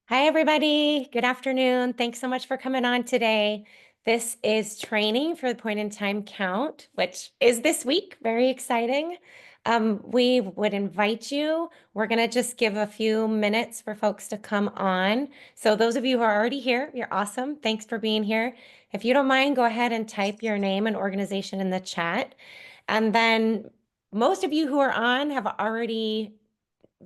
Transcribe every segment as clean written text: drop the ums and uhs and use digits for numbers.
Hi, everybody. Good afternoon. Thanks so much for coming on today. This is training for the point in time count, which is this week. Very exciting. We would invite you. We're going to just give a few minutes for folks to come on. So those of you who are already here, you're awesome. Thanks for being here. If you don't mind, go ahead and type your name and organization in the chat. And then most of you who are on have already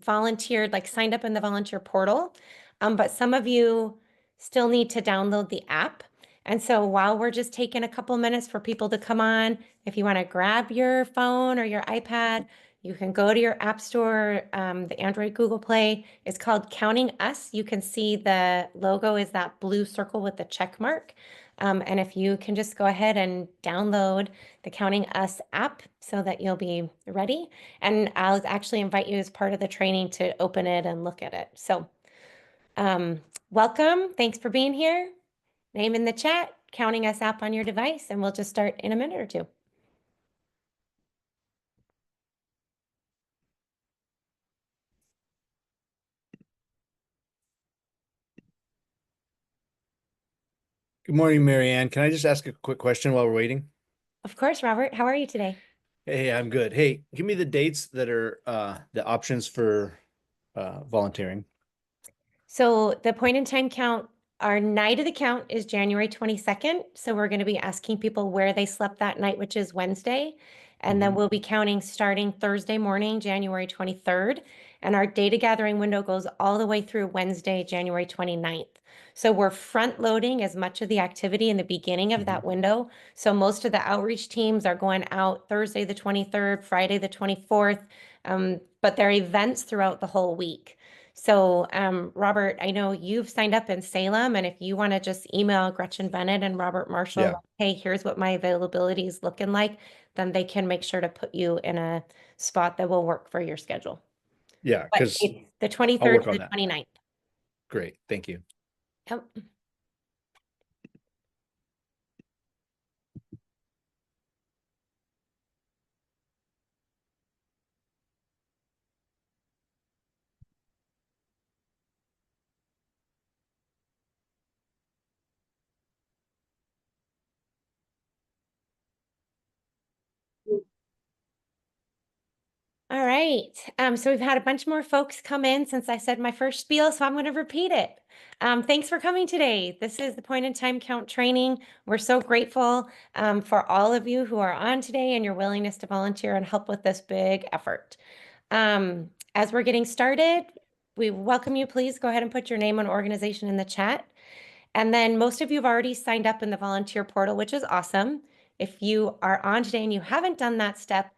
volunteered, like signed up in the volunteer portal. But some of you still need to download the app. And so while we're just taking a couple minutes for people to come on, if you want to grab your phone or your iPad, you can go to your app store, the Android, Google Play. It's called Counting Us. You can see the logo is that blue circle with the check mark. And if you can just go ahead and download the Counting Us app so that you'll be ready. And I'll actually invite you as part of the training to open it and look at it. So welcome. Thanks for being here. Name in the chat, Counting Us app on your device, and we'll just start in a minute or two. Good morning, Marianne. Can I just ask a quick question while we're waiting? Of course, Robert. How are you today? Hey, I'm good. Hey, give me the dates that are the options for volunteering. So the point in time count, our night of the count is January 22nd. So we're going to be asking people where they slept that night, which is Wednesday. And then we'll be counting starting Thursday morning, January 23rd. And our data gathering window goes all the way through Wednesday, January 29th. So we're front loading as much of the activity in the beginning of that window. So most of the outreach teams are going out Thursday, the 23rd, Friday, the 24th. But there are events throughout the whole week. So, Robert, I know you've signed up in Salem, and if you want to just email Gretchen Bennett and Robert Marshall, Yeah. like, hey, here's what my availability is looking like, then they can make sure to put you in a spot that will work for your schedule. Yeah, But because it's the I'll 23rd work to on the that. 29th. Great. Thank you. Yep. All right. So we've had a bunch more folks come in since I said my first spiel, so I'm going to repeat it. Thanks for coming today. This is the point in time count training. We're so grateful for all of you who are on today and your willingness to volunteer and help with this big effort. As we're getting started, we welcome you. Please go ahead and put your name and organization in the chat. And then most of you have already signed up in the volunteer portal, which is awesome. If you are on today and you haven't done that step,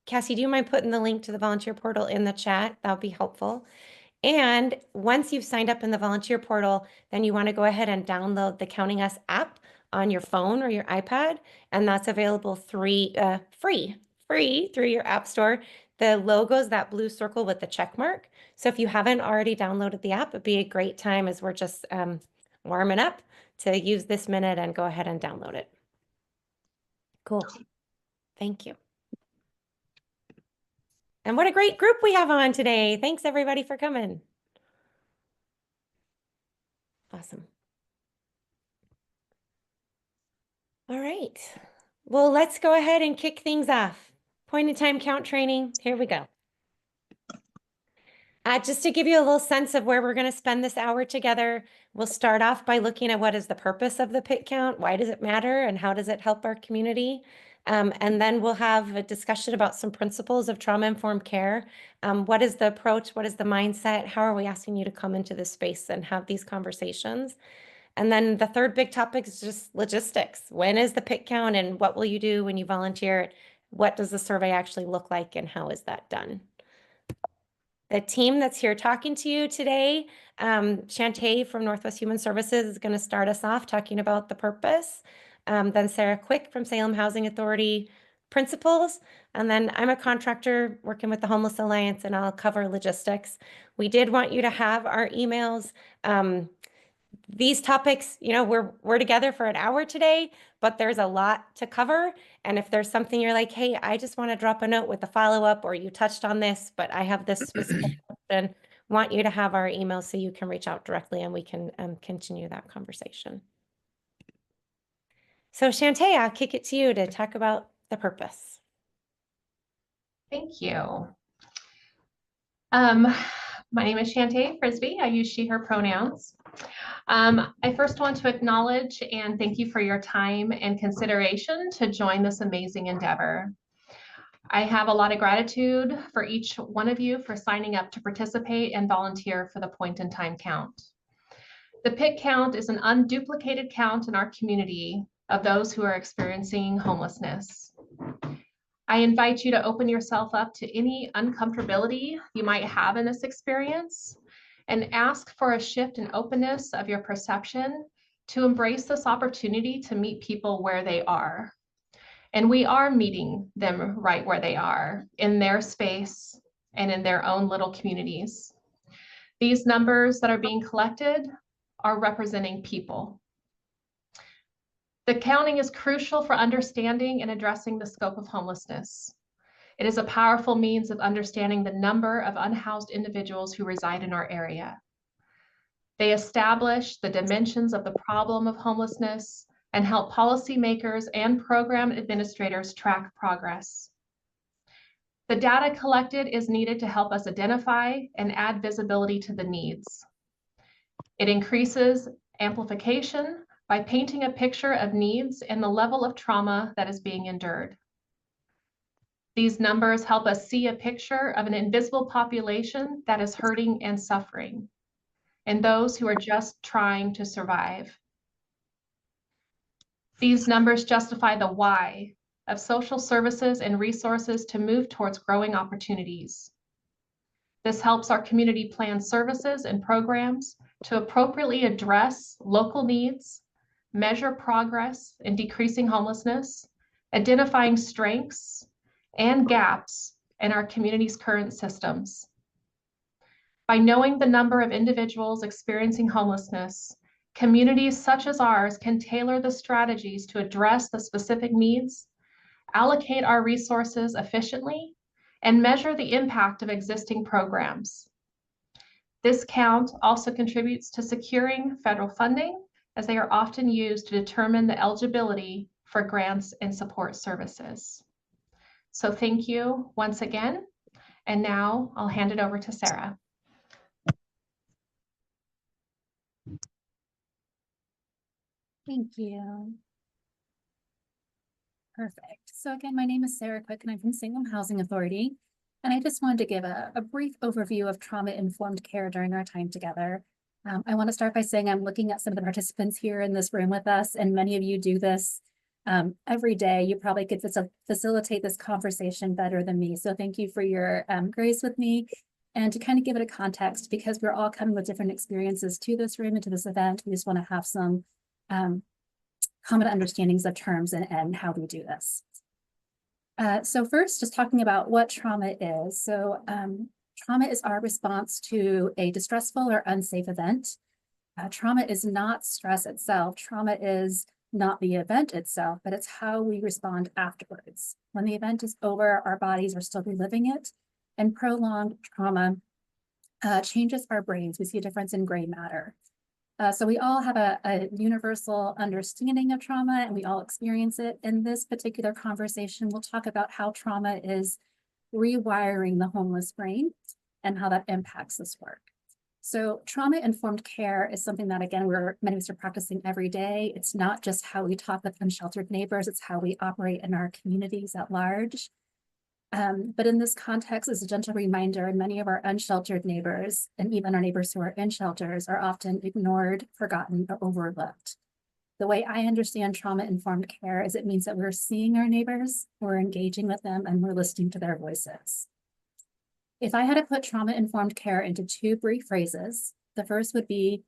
Cassie, do you mind putting the link to the volunteer portal in the chat? That would be helpful. And once you've signed up in the volunteer portal, then you want to go ahead and download the Counting Us app on your phone or your iPad, and that's available free through your app store. The logo is that blue circle with the check mark. So if you haven't already downloaded the app, it'd be a great time as we're just warming up to use this minute and go ahead and download it. Cool. Thank you. And what a great group we have on today. Thanks everybody for coming. Awesome. All right. Well, let's go ahead and kick things off. Point in time count training. Here we go. Just to give you a little sense of where we're going to spend this hour together, we'll start off by looking at what is the purpose of the pit count, why does it matter, and how does it help our community? And then we'll have a discussion about some principles of trauma-informed care. What is the approach? What is the mindset? How are we asking you to come into this space and have these conversations? And then the third big topic is just logistics. When is the pit count and what will you do when you volunteer? What does the survey actually look like and how is that done? The team that's here talking to you today, Shantae from Northwest Human Services is going to start us off talking about the purpose. Then Sarah Quick from Salem Housing Authority principles. And then I'm a contractor working with the Homeless Alliance and I'll cover logistics. We did want you to have our emails. These topics, you know, we're together for an hour today, but there's a lot to cover. And if there's something you're like, hey, I just want to drop a note with a follow-up, or you touched on this, but I have this specific question, want you to have our email so you can reach out directly and we can continue that conversation. So Shantae, I'll kick it to you to talk about the purpose. Thank you. My name is Shantae Frisbee. I use she, her pronouns. I first want to acknowledge and thank you for your time and consideration to join this amazing endeavor. I have a lot of gratitude for each one of you for signing up to participate and volunteer for the point in time count. The PIT count is an unduplicated count in our community of those who are experiencing homelessness. I invite you to open yourself up to any uncomfortability you might have in this experience and ask for a shift in openness of your perception to embrace this opportunity to meet people where they are. And we are meeting them right where they are, in their space and in their own little communities. These numbers that are being collected are representing people. The counting is crucial for understanding and addressing the scope of homelessness. It is a powerful means of understanding the number of unhoused individuals who reside in our area. They establish the dimensions of the problem of homelessness and help policymakers and program administrators track progress. The data collected is needed to help us identify and add visibility to the needs. It increases amplification by painting a picture of needs and the level of trauma that is being endured. These numbers help us see a picture of an invisible population that is hurting and suffering, and those who are just trying to survive. These numbers justify the why of social services and resources to move towards growing opportunities. This helps our community plan services and programs to appropriately address local needs, measure progress in decreasing homelessness, identifying strengths and gaps in our community's current systems. By knowing the number of individuals experiencing homelessness, communities such as ours can tailor the strategies to address the specific needs, allocate our resources efficiently, and measure the impact of existing programs. This count also contributes to securing federal funding, as they are often used to determine the eligibility for grants and support services. So thank you once again. And now I'll hand it over to Sarah. Thank you. Perfect. So again, my name is Sarah Quick and I'm from Salem Housing Authority. And I just wanted to give a brief overview of trauma-informed care during our time together. I want to start by saying I'm looking at some of the participants here in this room with us, and many of you do this every day. You probably could facilitate this conversation better than me. So thank you for your grace with me. And to kind of give it a context, because we're all coming with different experiences to this room and to this event, we just want to have some common understandings of terms and how we do this. So first, just talking about what trauma is. So trauma is our response to a distressful or unsafe event. Trauma is not stress itself. Trauma is not the event itself, but it's how we respond afterwards. When the event is over, our bodies are still reliving it, and prolonged trauma changes our brains. We see a difference in gray matter. So we all have a universal understanding of trauma, and we all experience it. In this particular conversation, we'll talk about how trauma is rewiring the homeless brain and how that impacts this work. So trauma-informed care is something that, again, many of us are practicing every day. It's not just how we talk with unsheltered neighbors, it's how we operate in our communities at large. But in this context, as a gentle reminder, many of our unsheltered neighbors, and even our neighbors who are in shelters, are often ignored, forgotten, or overlooked. The way I understand trauma-informed care is it means that we're seeing our neighbors, we're engaging with them, and we're listening to their voices. If I had to put trauma-informed care into two brief phrases, the first would be,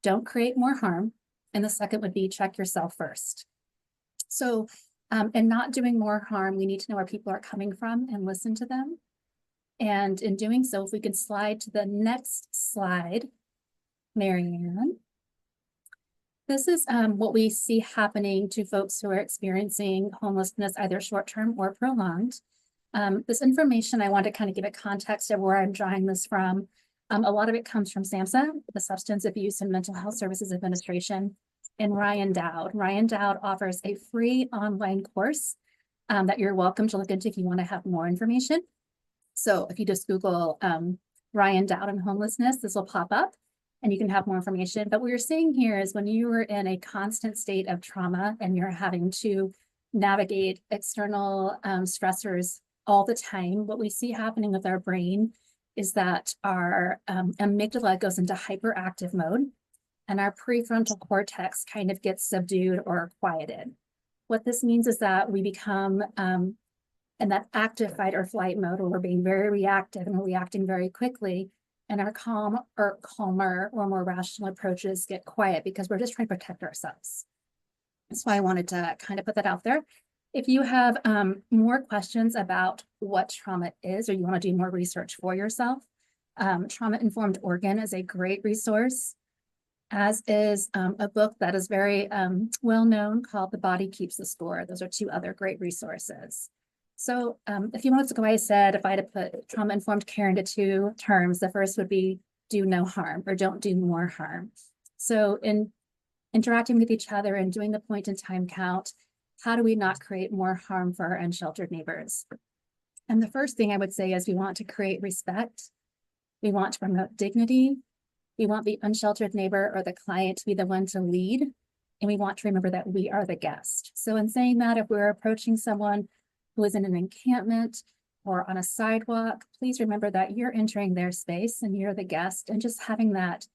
don't create more harm, and the second would be, check yourself first. So, in not doing more harm, we need to know where people are coming from and listen to them. And in doing so, if we could slide to the next slide, Marion. This is what we see happening to folks who are experiencing homelessness, either short-term or prolonged. This information, I want to kind of give a context of where I'm drawing this from. A lot of it comes from SAMHSA, the Substance Abuse and Mental Health Services Administration, and Ryan Dowd. Ryan Dowd offers a free online course that you're welcome to look into if you want to have more information. So if you just Google Ryan Dowd and homelessness, this will pop up and you can have more information. But what you're seeing here is when you are in a constant state of trauma and you're having to navigate external stressors all the time, what we see happening with our brain is that our amygdala goes into hyperactive mode and our prefrontal cortex kind of gets subdued or quieted. What this means is that we become in that active fight or flight mode where we're being very reactive and we're reacting very quickly, and our calmer or more rational approaches get quiet because we're just trying to protect ourselves. That's why I wanted to kind of put that out there. If you have more questions about what trauma is, or you want to do more research for yourself, Trauma-Informed Organ is a great resource, as is a book that is very well known called The Body Keeps the Score. Those are two other great resources. So a few minutes ago, I said if I had to put trauma-informed care into two terms, the first would be do no harm or don't do more harm. So in interacting with each other and doing the point in time count, how do we not create more harm for our unsheltered neighbors? And the first thing I would say is we want to create respect. We want to promote dignity. We want the unsheltered neighbor or the client to be the one to lead. And we want to remember that we are the guest. So in saying that, if we're approaching someone who is in an encampment or on a sidewalk, please remember that you're entering their space and you're the guest, and just having that,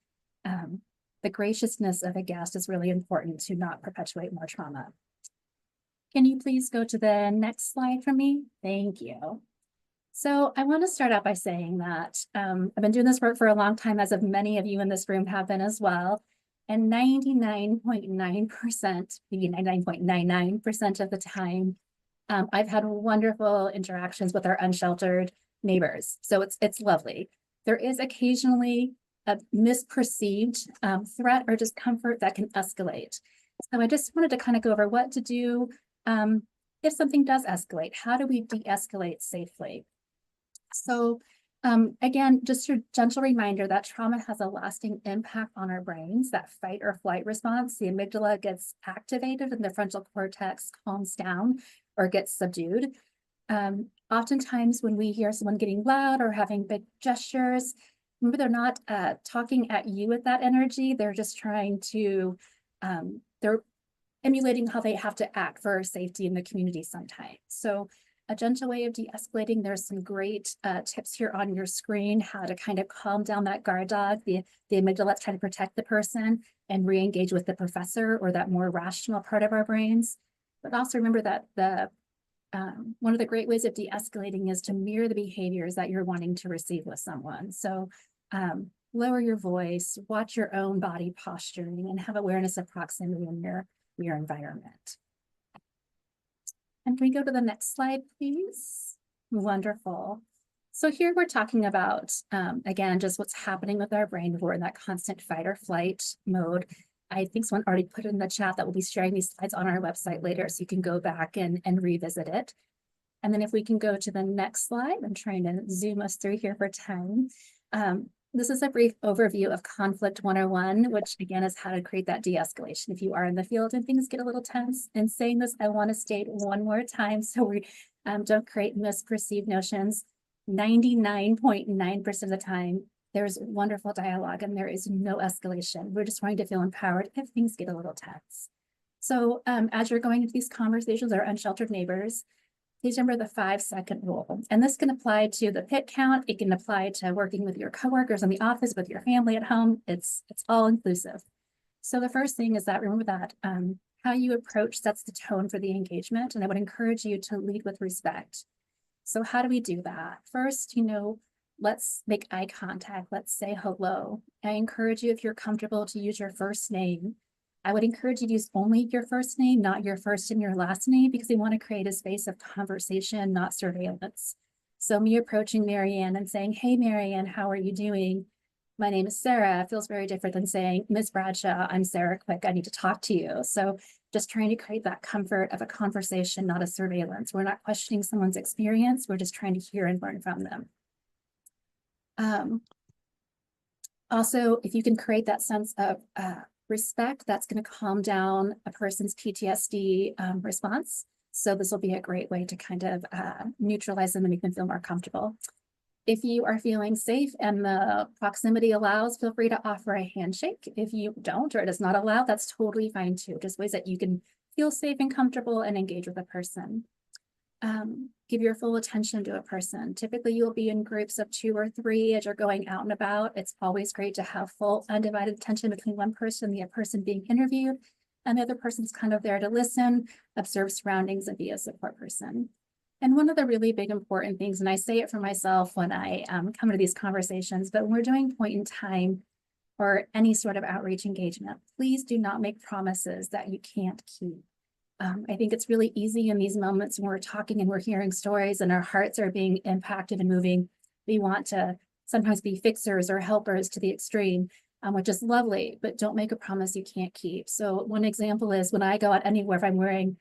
the graciousness of a guest is really important to not perpetuate more trauma. Can you please go to the next slide for me? Thank you. So I want to start out by saying that I've been doing this work for a long time, as of many of you in this room have been as well. And 99.9%, maybe 99.99% of the time, I've had wonderful interactions with our unsheltered neighbors. So it's lovely. There is occasionally a misperceived threat or discomfort that can escalate. So I just wanted to kind of go over what to do if something does escalate. How do we de-escalate safely? So again, just a gentle reminder that trauma has a lasting impact on our brains. That fight or flight response, the amygdala gets activated and the frontal cortex calms down or gets subdued. Oftentimes when we hear someone getting loud or having big gestures, remember they're not talking at you with that energy. They're just trying to, they're emulating how they have to act for safety in the community sometimes. So a gentle way of de-escalating, there's some great tips here on your screen, how to kind of calm down that guard dog, the amygdala that's trying to protect the person, and re-engage with the professor or that more rational part of our brains. But also remember that one of the great ways of de-escalating is to mirror the behaviors that you're wanting to receive with someone. So lower your voice, watch your own body posturing, and have awareness of proximity in your environment. And can we go to the next slide, please? Wonderful. So here we're talking about, again, just what's happening with our brain. We're in that constant fight or flight mode. I think someone already put it in the chat that we'll be sharing these slides on our website later, so you can go back and revisit it. And then if we can go to the next slide, I'm trying to zoom us through here for time. This is a brief overview of Conflict 101, which again is how to create that de-escalation if you are in the field and things get a little tense. In saying this, I want to state one more time so we don't create misperceived notions. 99.9% of the time, there's wonderful dialogue and there is no escalation. We're just trying to feel empowered if things get a little tense. So as you're going into these conversations with our unsheltered neighbors, please remember the 5-second rule. And this can apply to the pit count. It can apply to working with your coworkers in the office, with your family at home. It's all inclusive. So the first thing is that remember that how you approach sets the tone for the engagement. And I would encourage you to lead with respect. So how do we do that? First, let's make eye contact. Let's say hello. I encourage you, if you're comfortable, to use your first name. I would encourage you to use only your first name, not your first and your last name, because we want to create a space of conversation, not surveillance. So me approaching Marianne and saying, hey, Marianne, how are you doing? My name is Sarah feels very different than saying, Ms. Bradshaw, I'm Sarah Quick, I need to talk to you. So just trying to create that comfort of a conversation, not a surveillance. We're not questioning someone's experience. We're just trying to hear and learn from them. Also, if you can create that sense of respect, that's going to calm down a person's PTSD response. So this will be a great way to kind of neutralize them and make them feel more comfortable. If you are feeling safe and the proximity allows, feel free to offer a handshake. If you don't or it does not allow, that's totally fine too. Just ways that you can feel safe and comfortable and engage with a person. Give your full attention to a person. Typically, you'll be in groups of 2 or 3 as you're going out and about. It's always great to have full undivided attention between one person, the person being interviewed, and the other person's kind of there to listen, observe surroundings, and be a support person. And one of the really big important things, and I say it for myself when I come to these conversations, but when we're doing point in time or any sort of outreach engagement, please do not make promises that you can't keep. I think it's really easy in these moments when we're talking and we're hearing stories and our hearts are being impacted and moving. We want to sometimes be fixers or helpers to the extreme, which is lovely, but don't make a promise you can't keep. So one example is when I go out anywhere, if I'm wearing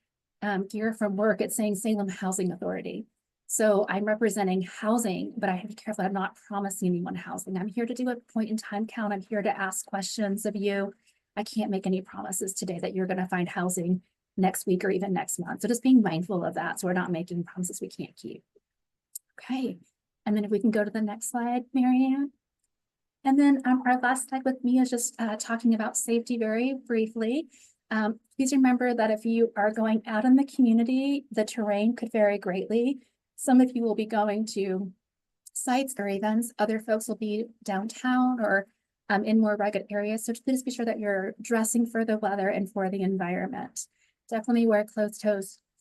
gear from work, it's saying Salem Housing Authority. So I'm representing housing, but I have to be careful. I'm not promising anyone housing. I'm here to do a point in time count. I'm here to ask questions of you. I can't make any promises today that you're going to find housing next week or even next month. So just being mindful of that. So we're not making promises we can't keep. Okay. And then if we can go to the next slide, Marianne. And then our last slide with me is just talking about safety very briefly. Please remember that if you are going out in the community, the terrain could vary greatly. Some of you will be going to sites or events. Other folks will be downtown or in more rugged areas. So please be sure that you're dressing for the weather and for the environment. Definitely wear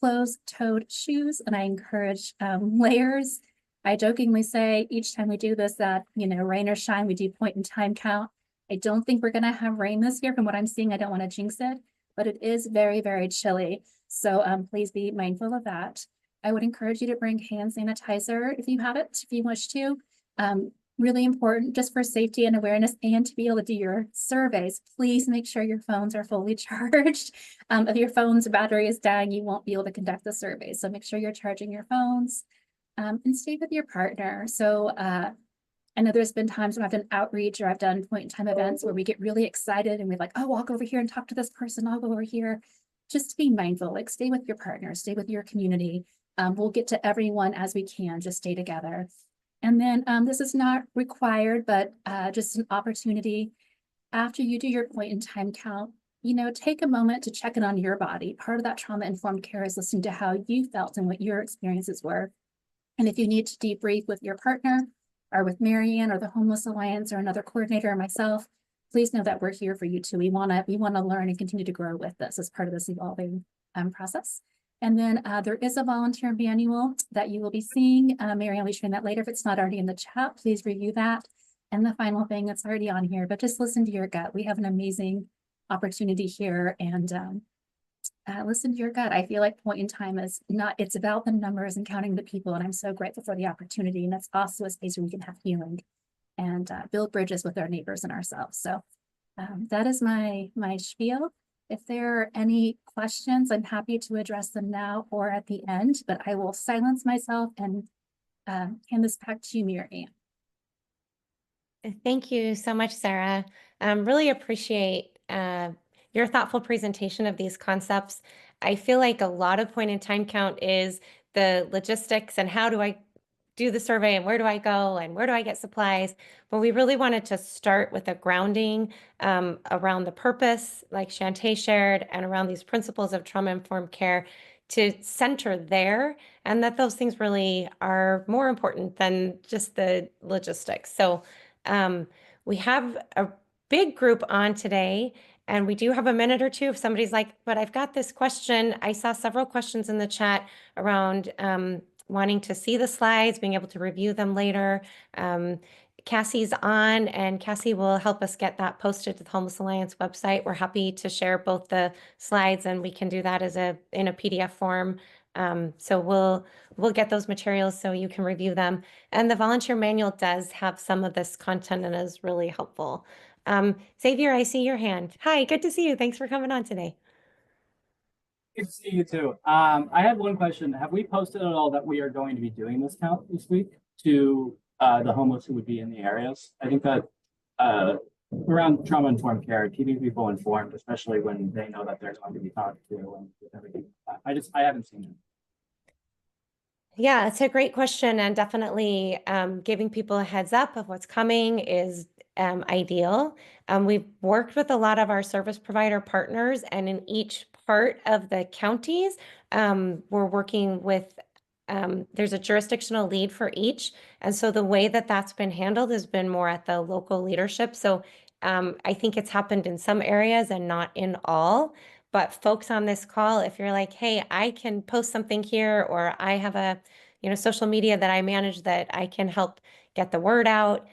closed-toed shoes, and I encourage layers. I jokingly say each time we do this that, you know, rain or shine, we do point in time count. I don't think we're going to have rain this year from what I'm seeing. I don't want to jinx it, but it is very, very chilly. So please be mindful of that. I would encourage you to bring hand sanitizer if you have it, if you wish to. Really important just for safety and awareness and to be able to do your surveys. Please make sure your phones are fully charged. If your phone's battery is dying, you won't be able to conduct the survey. So make sure you're charging your phones and stay with your partner. So I know there's been times when I've done outreach or I've done point in time events where we get really excited and we're like, oh, I'll go over here and talk to this person. I'll go over here. Just to be mindful, like stay with your partner, stay with your community. We'll get to everyone as we can, just stay together. And then this is not required, but just an opportunity. After you do your point in time count, you know, take a moment to check in on your body. Part of that trauma-informed care is listening to how you felt and what your experiences were. And if you need to debrief with your partner or with Marion or the Homeless Alliance or another coordinator or myself, please know that we're here for you too. We want to learn and continue to grow with this as part of this evolving process. And then there is a volunteer manual that you will be seeing. Marion will be sharing that later. If it's not already in the chat, please review that. And the final thing that's already on here, but just listen to your gut. We have an amazing opportunity here and listen to your gut. I feel like point in time is not, it's about the numbers and counting the people. And I'm so grateful for the opportunity. And that's also a space where we can have healing and build bridges with our neighbors and ourselves. So that is my spiel. If there are any questions, I'm happy to address them now or at the end, but I will silence myself and hand this back to you, Marianne. Thank you so much, Sarah. Really appreciate your thoughtful presentation of these concepts. I feel like a lot of point in time count is the logistics and how do I do the survey and where do I go and where do I get supplies? But we really wanted to start with a grounding around the purpose, like Shantae shared, and around these principles of trauma-informed care to center there, and that those things really are more important than just the logistics. So we have a big group on today, and we do have a minute or two if somebody's like, but I've got this question. I saw several questions in the chat around wanting to see the slides, being able to review them later. Cassie's on, and Cassie will help us get that posted to the Homeless Alliance website. We're happy to share both the slides, and we can do that as in a PDF form. So we'll get those materials so you can review them. And the volunteer manual does have some of this content and is really helpful. Xavier, I see your hand. Hi, good to see you. Thanks for coming on today. Good to see you too. I have one question. Have we posted at all that we are going to be doing this count this week to the homeless who would be in the areas? I think that around trauma-informed care, keeping people informed, especially when they know that they're going to be talked to and everything. I haven't seen it. Yeah, it's a great question, and definitely giving people a heads up of what's coming is ideal. We've worked with a lot of our service provider partners, and in each part of the counties, we're working with, there's a jurisdictional lead for each. And so the way that that's been handled has been more at the local leadership. So I think it's happened in some areas and not in all. But folks on this call, if you're like, hey, I can post something here, or I have a, social media that I manage that I can help get the word out,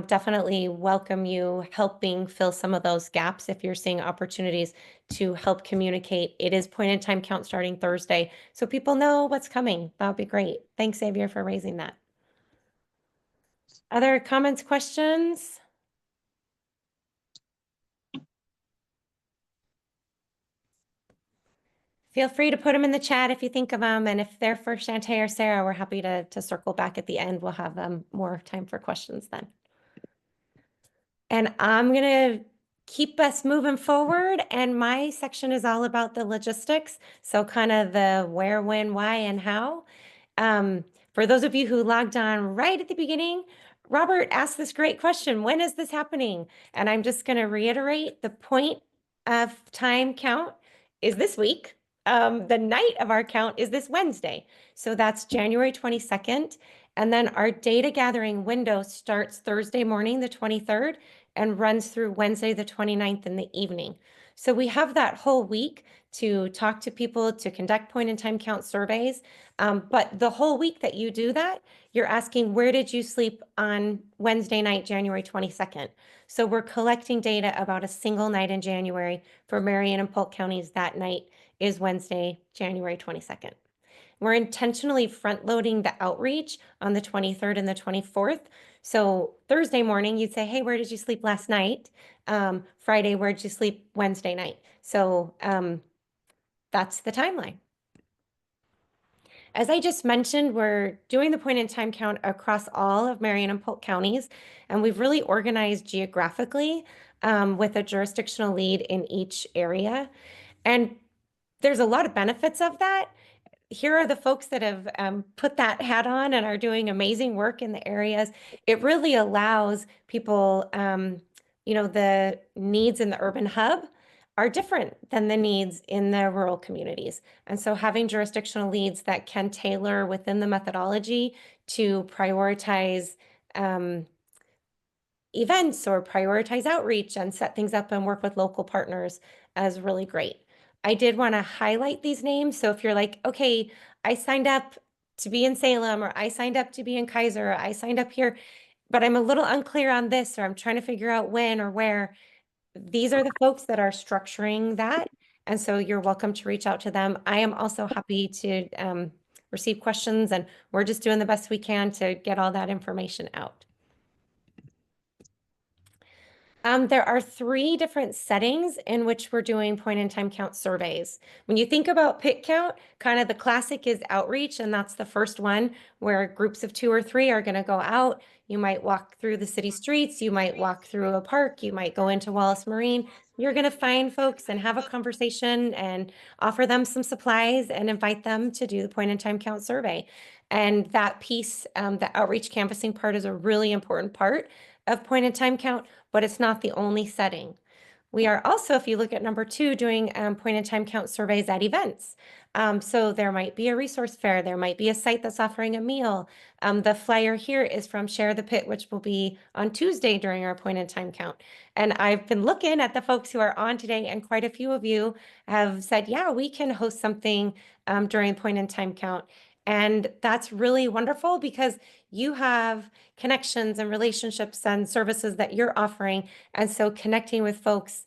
definitely welcome you helping fill some of those gaps if you're seeing opportunities to help communicate. It is point in time count starting Thursday, so people know what's coming. That would be great. Thanks, Xavier, for raising that. Other comments, questions? Feel free to put them in the chat if you think of them. And if they're for Shantae or Sarah, we're happy to circle back at the end. We'll have more time for questions then. And I'm going to keep us moving forward. And my section is all about the logistics. So kind of the where, when, why, and how. For those of you who logged on right at the beginning, Robert asked this great question: when is this happening? And I'm just going to reiterate, the point of time count is this week. The night of our count is this Wednesday. So that's January 22nd. And then our data gathering window starts Thursday morning, the 23rd, and runs through Wednesday, the 29th in the evening. So we have that whole week to talk to people, to conduct point in time count surveys. But the whole week that you do that, you're asking, where did you sleep on Wednesday night, January 22nd? So we're collecting data about a single night in January for Marion and Polk counties. That night is Wednesday, January 22nd. We're intentionally front loading the outreach on the 23rd and the 24th. So Thursday morning, you'd say, hey, where did you sleep last night? Friday, where did you sleep Wednesday night? So that's the timeline. As I just mentioned, we're doing the point in time count across all of Marion and Polk counties, and we've really organized geographically with a jurisdictional lead in each area. And there's a lot of benefits of that. Here are the folks that have put that hat on and are doing amazing work in the areas. It really allows people, the needs in the urban hub are different than the needs in the rural communities. And so having jurisdictional leads that can tailor within the methodology to prioritize events or prioritize outreach and set things up and work with local partners is really great. I did want to highlight these names. So if you're like, okay, I signed up to be in Salem, or I signed up to be in Kaiser, or I signed up here, but I'm a little unclear on this, or I'm trying to figure out when or where, these are the folks that are structuring that. And so you're welcome to reach out to them. I am also happy to receive questions, and we're just doing the best we can to get all that information out. There are 3 different settings in which we're doing point in time count surveys. When you think about pit count, kind of the classic is outreach, and that's the first one where groups of 2 or 3 are going to go out. You might walk through the city streets, you might walk through a park, you might go into Wallace Marine. You're going to find folks and have a conversation and offer them some supplies and invite them to do the point in time count survey. And that piece, the outreach canvassing part, is a really important part of point in time count, but it's not the only setting. We are also, if you look at number 2, doing point in time count surveys at events. So there might be a resource fair, there might be a site that's offering a meal. The flyer here is from Share the Pit, which will be on Tuesday during our point in time count. And I've been looking at the folks who are on today, and quite a few of you have said, yeah, we can host something during point in time count. And that's really wonderful because you have connections and relationships and services that you're offering. And so connecting with folks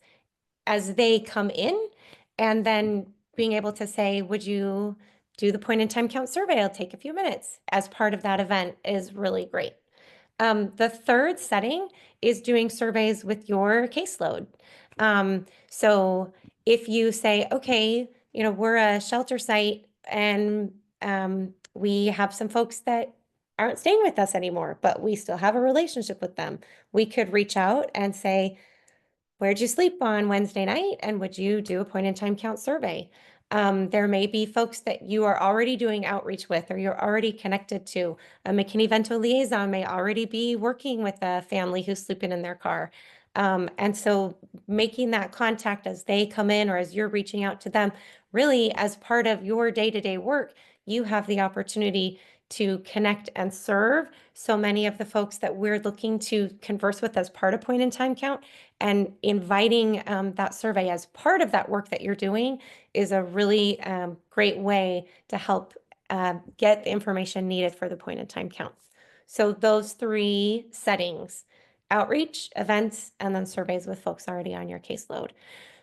as they come in, and then being able to say, would you do the point in time count survey? It'll take a few minutes as part of that event is really great. The third setting is doing surveys with your caseload. So if you say, okay, we're a shelter site, and we have some folks that aren't staying with us anymore, but we still have a relationship with them. We could reach out and say, where'd you sleep on Wednesday night? And would you do a point in time count survey? There may be folks that you are already doing outreach with, or you're already connected to. A McKinney-Vento liaison may already be working with a family who's sleeping in their car. And so making that contact as they come in or as you're reaching out to them, really as part of your day-to-day work, you have the opportunity to connect and serve so many of the folks that we're looking to converse with as part of point in time count. And inviting that survey as part of that work that you're doing is a really great way to help get the information needed for the point in time count. So those 3 settings: outreach, events, and then surveys with folks already on your caseload.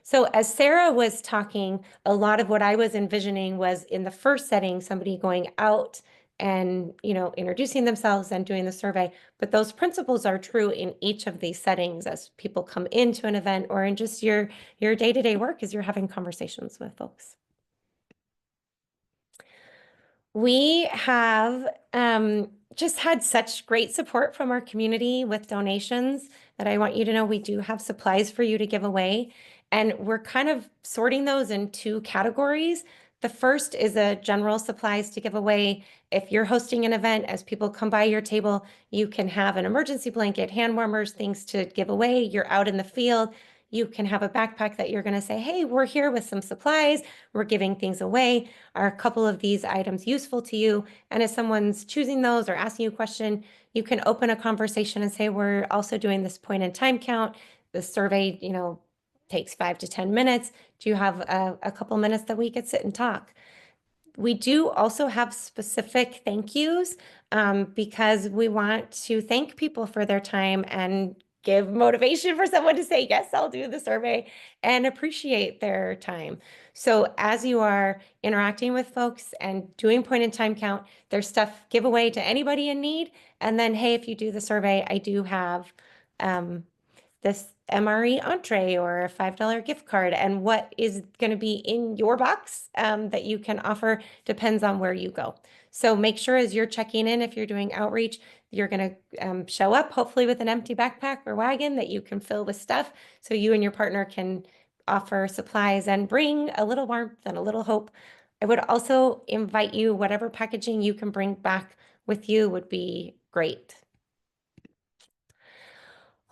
So as Sarah was talking, a lot of what I was envisioning was in the first setting, somebody going out and, you know, introducing themselves and doing the survey. But those principles are true in each of these settings as people come into an event or in just your day-to-day work as you're having conversations with folks. We have just had such great support from our community with donations that I want you to know we do have supplies for you to give away. And we're kind of sorting those in 2 categories. The first is a general supplies to give away. If you're hosting an event, as people come by your table, you can have an emergency blanket, hand warmers, things to give away. You're out in the field, you can have a backpack that you're going to say, hey, we're here with some supplies. We're giving things away. Are a couple of these items useful to you? And if someone's choosing those or asking you a question, you can open a conversation and say, we're also doing this point in time count. The survey, you know, takes 5 to 10 minutes. Do you have a couple minutes that we could sit and talk? We do also have specific thank yous because we want to thank people for their time and give motivation for someone to say, yes, I'll do the survey, and appreciate their time. So as you are interacting with folks and doing point in time count, there's stuff giveaway to anybody in need. And then, hey, if you do the survey, I do have this MRE entree or a $5 gift card, and what is going to be in your box that you can offer depends on where you go. So make sure as you're checking in, if you're doing outreach, you're going to show up hopefully with an empty backpack or wagon that you can fill with stuff so you and your partner can offer supplies and bring a little warmth and a little hope. I would also invite you, whatever packaging you can bring back with you would be great.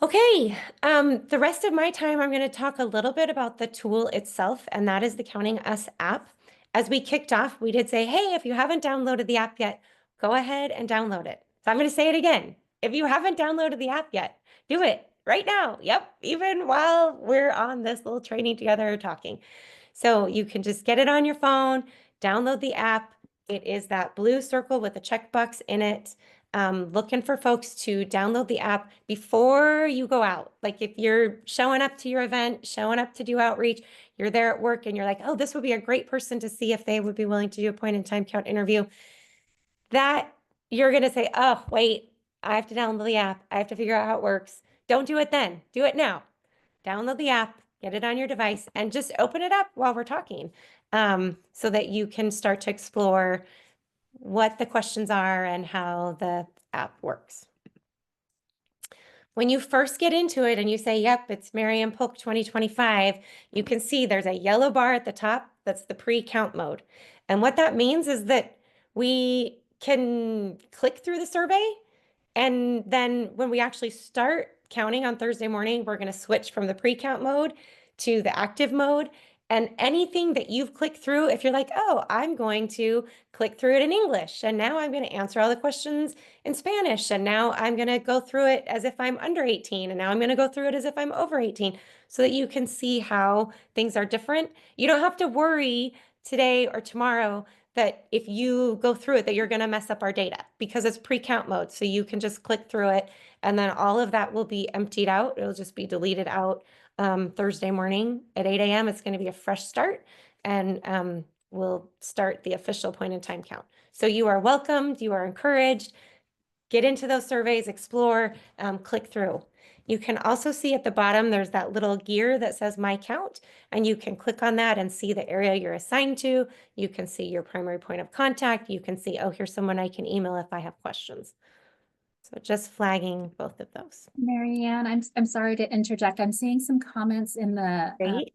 Okay, the rest of my time, I'm going to talk a little bit about the tool itself, and that is the Counting Us app. As we kicked off, we did say, hey, if you haven't downloaded the app yet, go ahead and download it. So I'm going to say it again. If you haven't downloaded the app yet, do it right now. Yep, even while we're on this little training together talking. So you can just get it on your phone, download the app. It is that blue circle with a checkbox in it. Looking for folks to download the app before you go out. Like if you're showing up to your event, showing up to do outreach, you're there at work and you're like, oh, this would be a great person to see if they would be willing to do a point in time count interview. That you're going to say, oh, wait, I have to download the app. I have to figure out how it works. Don't do it then. Do it now. Download the app, get it on your device, and just open it up while we're talking so that you can start to explore what the questions are and how the app works. When you first get into it and you say, yep, it's Marion Polk 2025, you can see there's a yellow bar at the top. That's the pre-count mode. And what that means is that we can click through the survey. And then when we actually start counting on Thursday morning, we're going to switch from the pre-count mode to the active mode. And anything that you've clicked through, if you're like, oh, I'm going to click through it in English, and now I'm going to answer all the questions in Spanish, and now I'm going to go through it as if I'm under 18, and now I'm going to go through it as if I'm over 18, so that you can see how things are different. You don't have to worry today or tomorrow that if you go through it, that you're going to mess up our data because it's pre-count mode. So you can just click through it, and then all of that will be emptied out. It'll just be deleted out. Thursday morning at 8 a.m. It's going to be a fresh start, and we'll start the official point in time count. So you are welcomed, you are encouraged, get into those surveys, explore, click through. You can also see at the bottom, there's that little gear that says My Count, and you can click on that and see the area you're assigned to. You can see your primary point of contact. You can see, oh, here's someone I can email if I have questions. So just flagging both of those. Marianne, I'm sorry to interject. I'm seeing some comments in the Great.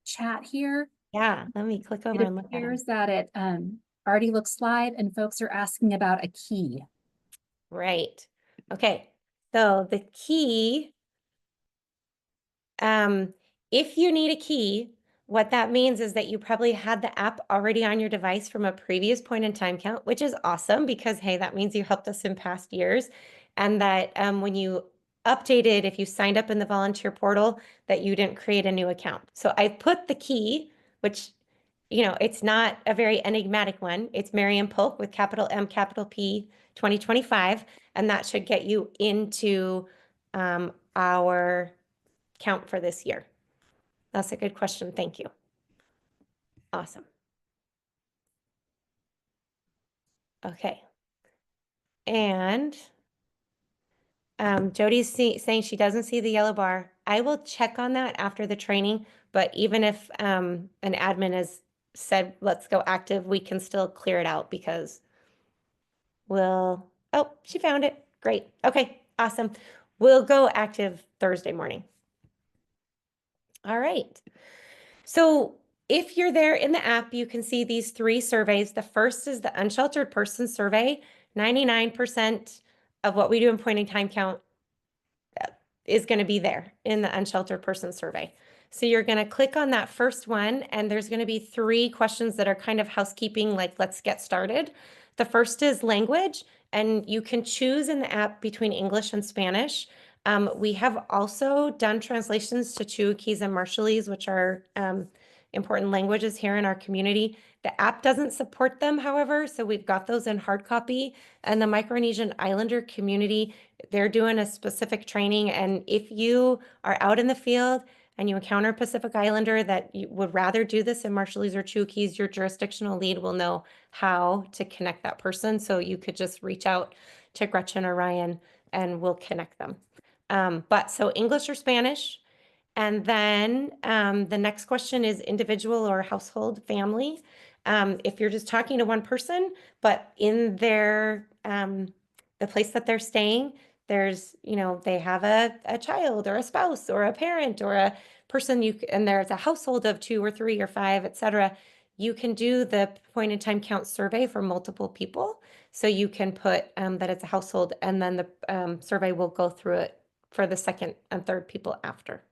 chat here. Yeah, let me click over It and look at it. appears that it already looks live and folks are asking about a key. Right. Okay. So the key, if you need a key, what that means is that you probably had the app already on your device from a previous point in time count, which is awesome because, hey, that means you helped us in past years. And that when you updated, if you signed up in the volunteer portal, that you didn't create a new account. So I put the key, which, you know, it's not a very enigmatic one. It's Marion Polk with capital M, capital P 2025. And that should get you into our count for this year. That's a good question. Thank you. Awesome. Okay. And Jody's saying she doesn't see the yellow bar. I will check on that after the training, but even if an admin has said, let's go active, we can still clear it out because we'll, oh, she found it. Great. Okay, awesome. We'll go active Thursday morning. All right. So if you're there in the app, you can see these 3 surveys. The first is the unsheltered person survey. 99% of what we do in point in time count is going to be there in the unsheltered person survey. So you're going to click on that first one, and there's going to be 3 questions that are kind of housekeeping, like let's get started. The first is language, and you can choose in the app between English and Spanish. We have also done translations to Chuukese and Marshallese, which are important languages here in our community. The app doesn't support them, however, so we've got those in hard copy. And the Micronesian Islander community, they're doing a specific training. And if you are out in the field and you encounter a Pacific Islander that you would rather do this in Marshallese or Chuukese, your jurisdictional lead will know how to connect that person. So you could just reach out to Gretchen or Ryan and we'll connect them. But so English or Spanish. And then the next question is individual or household family. If you're just talking to one person, but in their, the place that they're staying, there's, you know, they have a child or a spouse or a parent or a person and there's a household of 2 or 3 or 5, etc. You can do the point in time count survey for multiple people. So you can put that it's a household, and then the survey will go through it for the second and third people after.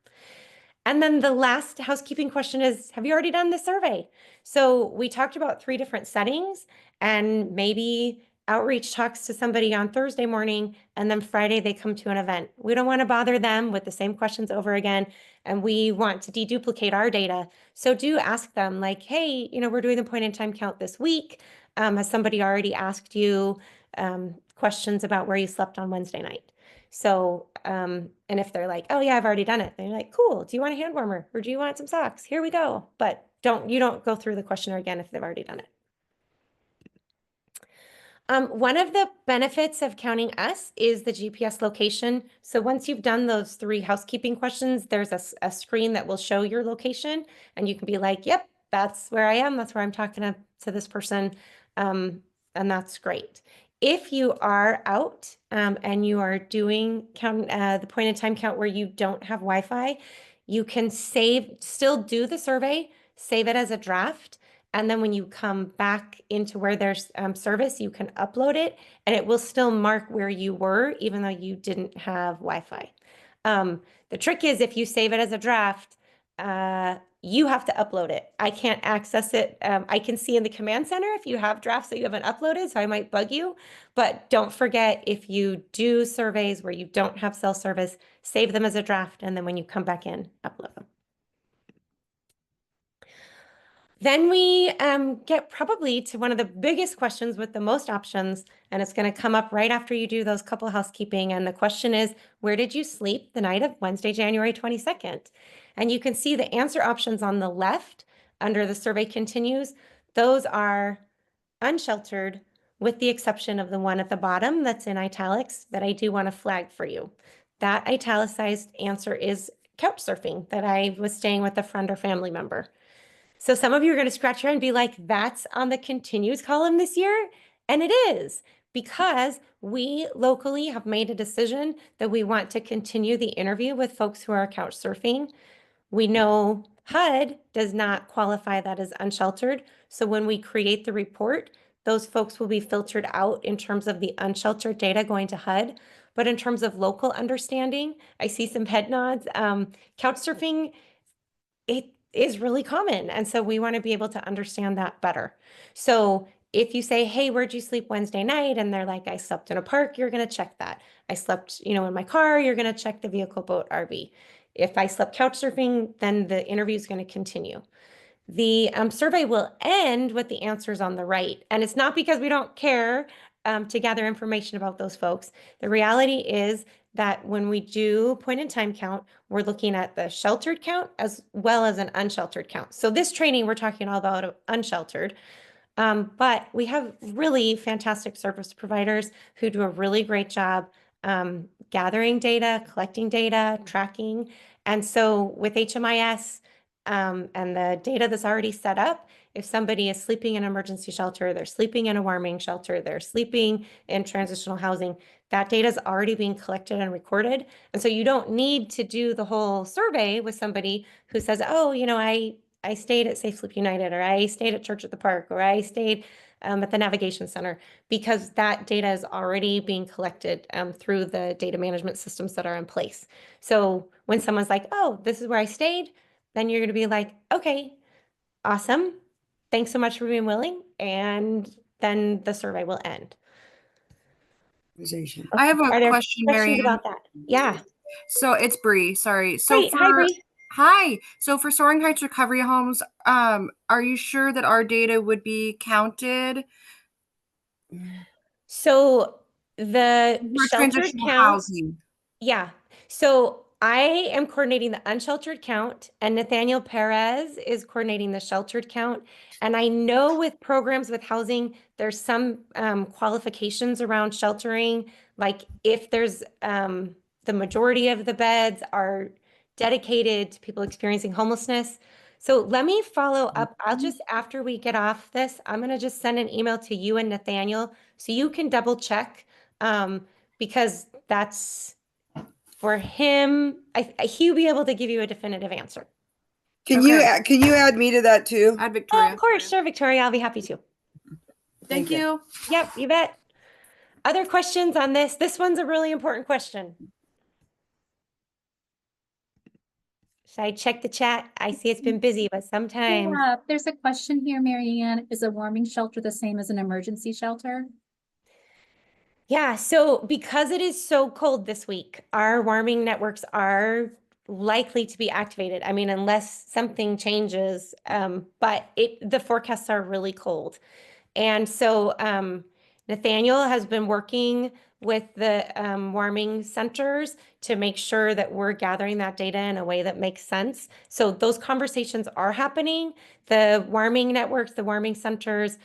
And then the last housekeeping question is, have you already done the survey? So we talked about 3 different settings, and maybe outreach talks to somebody on Thursday morning, and then Friday they come to an event. We don't want to bother them with the same questions over again, and we want to deduplicate our data. So do ask them like, hey, you know, we're doing the point in time count this week. Has somebody already asked you questions about where you slept on Wednesday night? So, and if they're like, oh yeah, I've already done it, then you're like, cool, do you want a hand warmer or do you want some socks? Here we go. But you don't go through the questionnaire again if they've already done it. One of the benefits of counting us is the GPS location. So once you've done those 3 housekeeping questions, there's a screen that will show your location, and you can be like, yep, that's where I am. That's where I'm talking to this person. And that's great. If you are out and you are doing the point in time count where you don't have Wi-Fi, you can still do the survey, save it as a draft. And then when you come back into where there's service, you can upload it and it will still mark where you were, even though you didn't have Wi-Fi. The trick is if you save it as a draft, you have to upload it. I can't access it. I can see in the command center if you have drafts that you haven't uploaded, so I might bug you. But don't forget, if you do surveys where you don't have cell service, save them as a draft, and then when you come back in, upload them. Then we get probably to one of the biggest questions with the most options, and it's going to come up right after you do those couple housekeeping. And the question is, where did you sleep the night of Wednesday, January 22nd? And you can see the answer options on the left under the survey continues. Those are unsheltered, with the exception of the one at the bottom that's in italics that I do want to flag for you. that italicized answer is couch surfing, that I was staying with a friend or family member. So some of you are going to scratch your head and be like, that's on the continues column this year. And it is, because we locally have made a decision that we want to continue the interview with folks who are couch surfing. We know HUD does not qualify that as unsheltered. So when we create the report, those folks will be filtered out in terms of the unsheltered data going to HUD. But in terms of local understanding, I see some head nods. Couch surfing, it is really common. And so we want to be able to understand that better. So if you say, hey, where'd you sleep Wednesday night? And they're like, I slept in a park, you're going to check that. I slept, in my car, you're going to check the vehicle, boat, RV. If I slept couch surfing, then the interview is going to continue. The survey will end with the answers on the right. And it's not because we don't care to gather information about those folks. The reality is that when we do point in time count, we're looking at the sheltered count as well as an unsheltered count. So this training, we're talking all about unsheltered. But we have really fantastic service providers who do a really great job gathering data, collecting data, tracking. And so with HMIS and the data that's already set up, if somebody is sleeping in an emergency shelter, they're sleeping in a warming shelter, they're sleeping in transitional housing, that data is already being collected and recorded. And so you don't need to do the whole survey with somebody who says, oh, I stayed at Safe Sleep United, or I stayed at Church at the Park, or I stayed at the Navigation Center, because that data is already being collected through the data management systems that are in place. So when someone's like, oh, this is where I stayed, then you're going to be like, okay, awesome. Thanks so much for being willing. And then the survey will end. I have Are a there question, questions Marion. about that? Yeah. So it's Bree. Sorry. So Great. Hi, Bree. Hi. So for Soaring Heights Recovery Homes, are you sure that our data would be counted So the for sheltered transitional count, housing? yeah. So I am coordinating the unsheltered count, and Nathaniel Perez is coordinating the sheltered count. And I know with programs with housing, there's some qualifications around sheltering, like if there's the majority of the beds are dedicated to people experiencing homelessness. So let me follow up. I'll just, after we get off this, I'm going to just send an email to you and Nathaniel so you can double check, because that's for him. He'll be able to give you a definitive answer. Can Okay. you add me to that too? Add Oh, Victoria. of course, sure, Victoria. I'll be happy to. Thank you. Yep, you bet. Other questions on this? This one's a really important question. Should I check the chat? I see it's been busy, but sometimes. Yeah, there's a question here, Marianne. Is a warming shelter the same as an emergency shelter? Yeah, so because it is so cold this week, our warming networks are likely to be activated. I mean, unless something changes, but the forecasts are really cold. And so Nathaniel has been working with the warming centers to make sure that we're gathering that data in a way that makes sense. So those conversations are happening. The warming networks, the warming centers,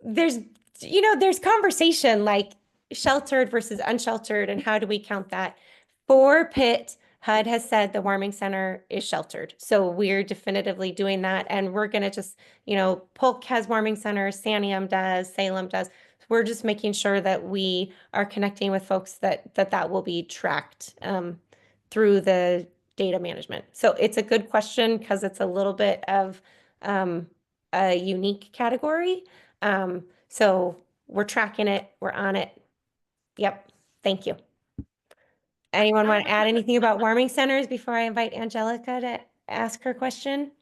there's conversation like sheltered versus unsheltered, and how do we count that? For Pitt, HUD has said the warming center is sheltered. So we're definitively doing that. And we're going to just, Polk has warming centers, Sanium does, Salem does. We're just making sure that we are connecting with folks that will be tracked through the data management. So it's a good question because it's a little bit of a unique category. So we're tracking it. We're on it. Yep. Thank you. Anyone want to add anything about warming centers before I invite Angelica to ask her question?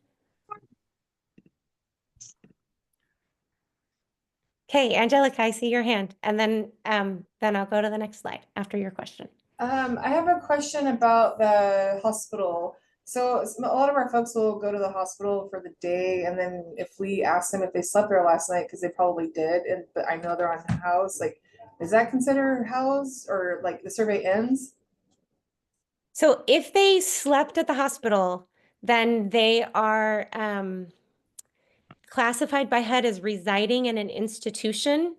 Okay, Angelica, I see your hand, and then I'll go to the next slide after your question. I have a question about the hospital. So a lot of our folks will go to the hospital for the day, and then if we ask them if they slept there last night, because they probably did, but I know they're on house, like, is that considered house, or like the survey ends? So if they slept at the hospital, then they are classified by HUD as residing in an institution,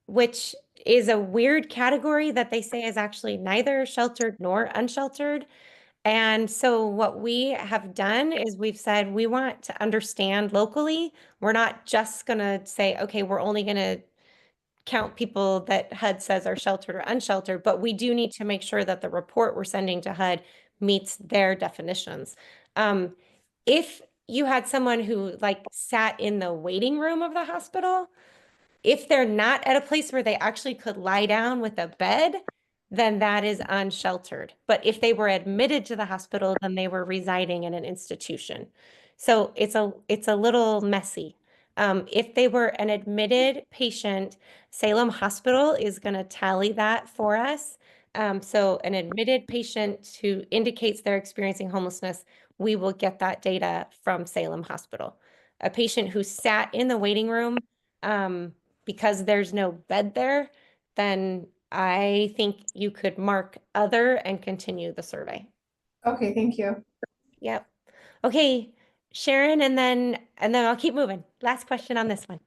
which is a weird category that they say is actually neither sheltered nor unsheltered. And so what we have done is we've said we want to understand locally. We're not just going to say, okay, we're only going to count people that HUD says are sheltered or unsheltered, but we do need to make sure that the report we're sending to HUD meets their definitions. If you had someone who like sat in the waiting room of the hospital, if they're not at a place where they actually could lie down with a bed, then that is unsheltered. But if they were admitted to the hospital, then they were residing in an institution. So it's a little messy. If they were an admitted patient, Salem Hospital is going to tally that for us. So an admitted patient who indicates they're experiencing homelessness, we will get that data from Salem Hospital. A patient who sat in the waiting room, because there's no bed there, then I think you could mark other and continue the survey. Okay, thank you. Yep. Okay, Sharon, and then I'll keep moving. Last question on this one.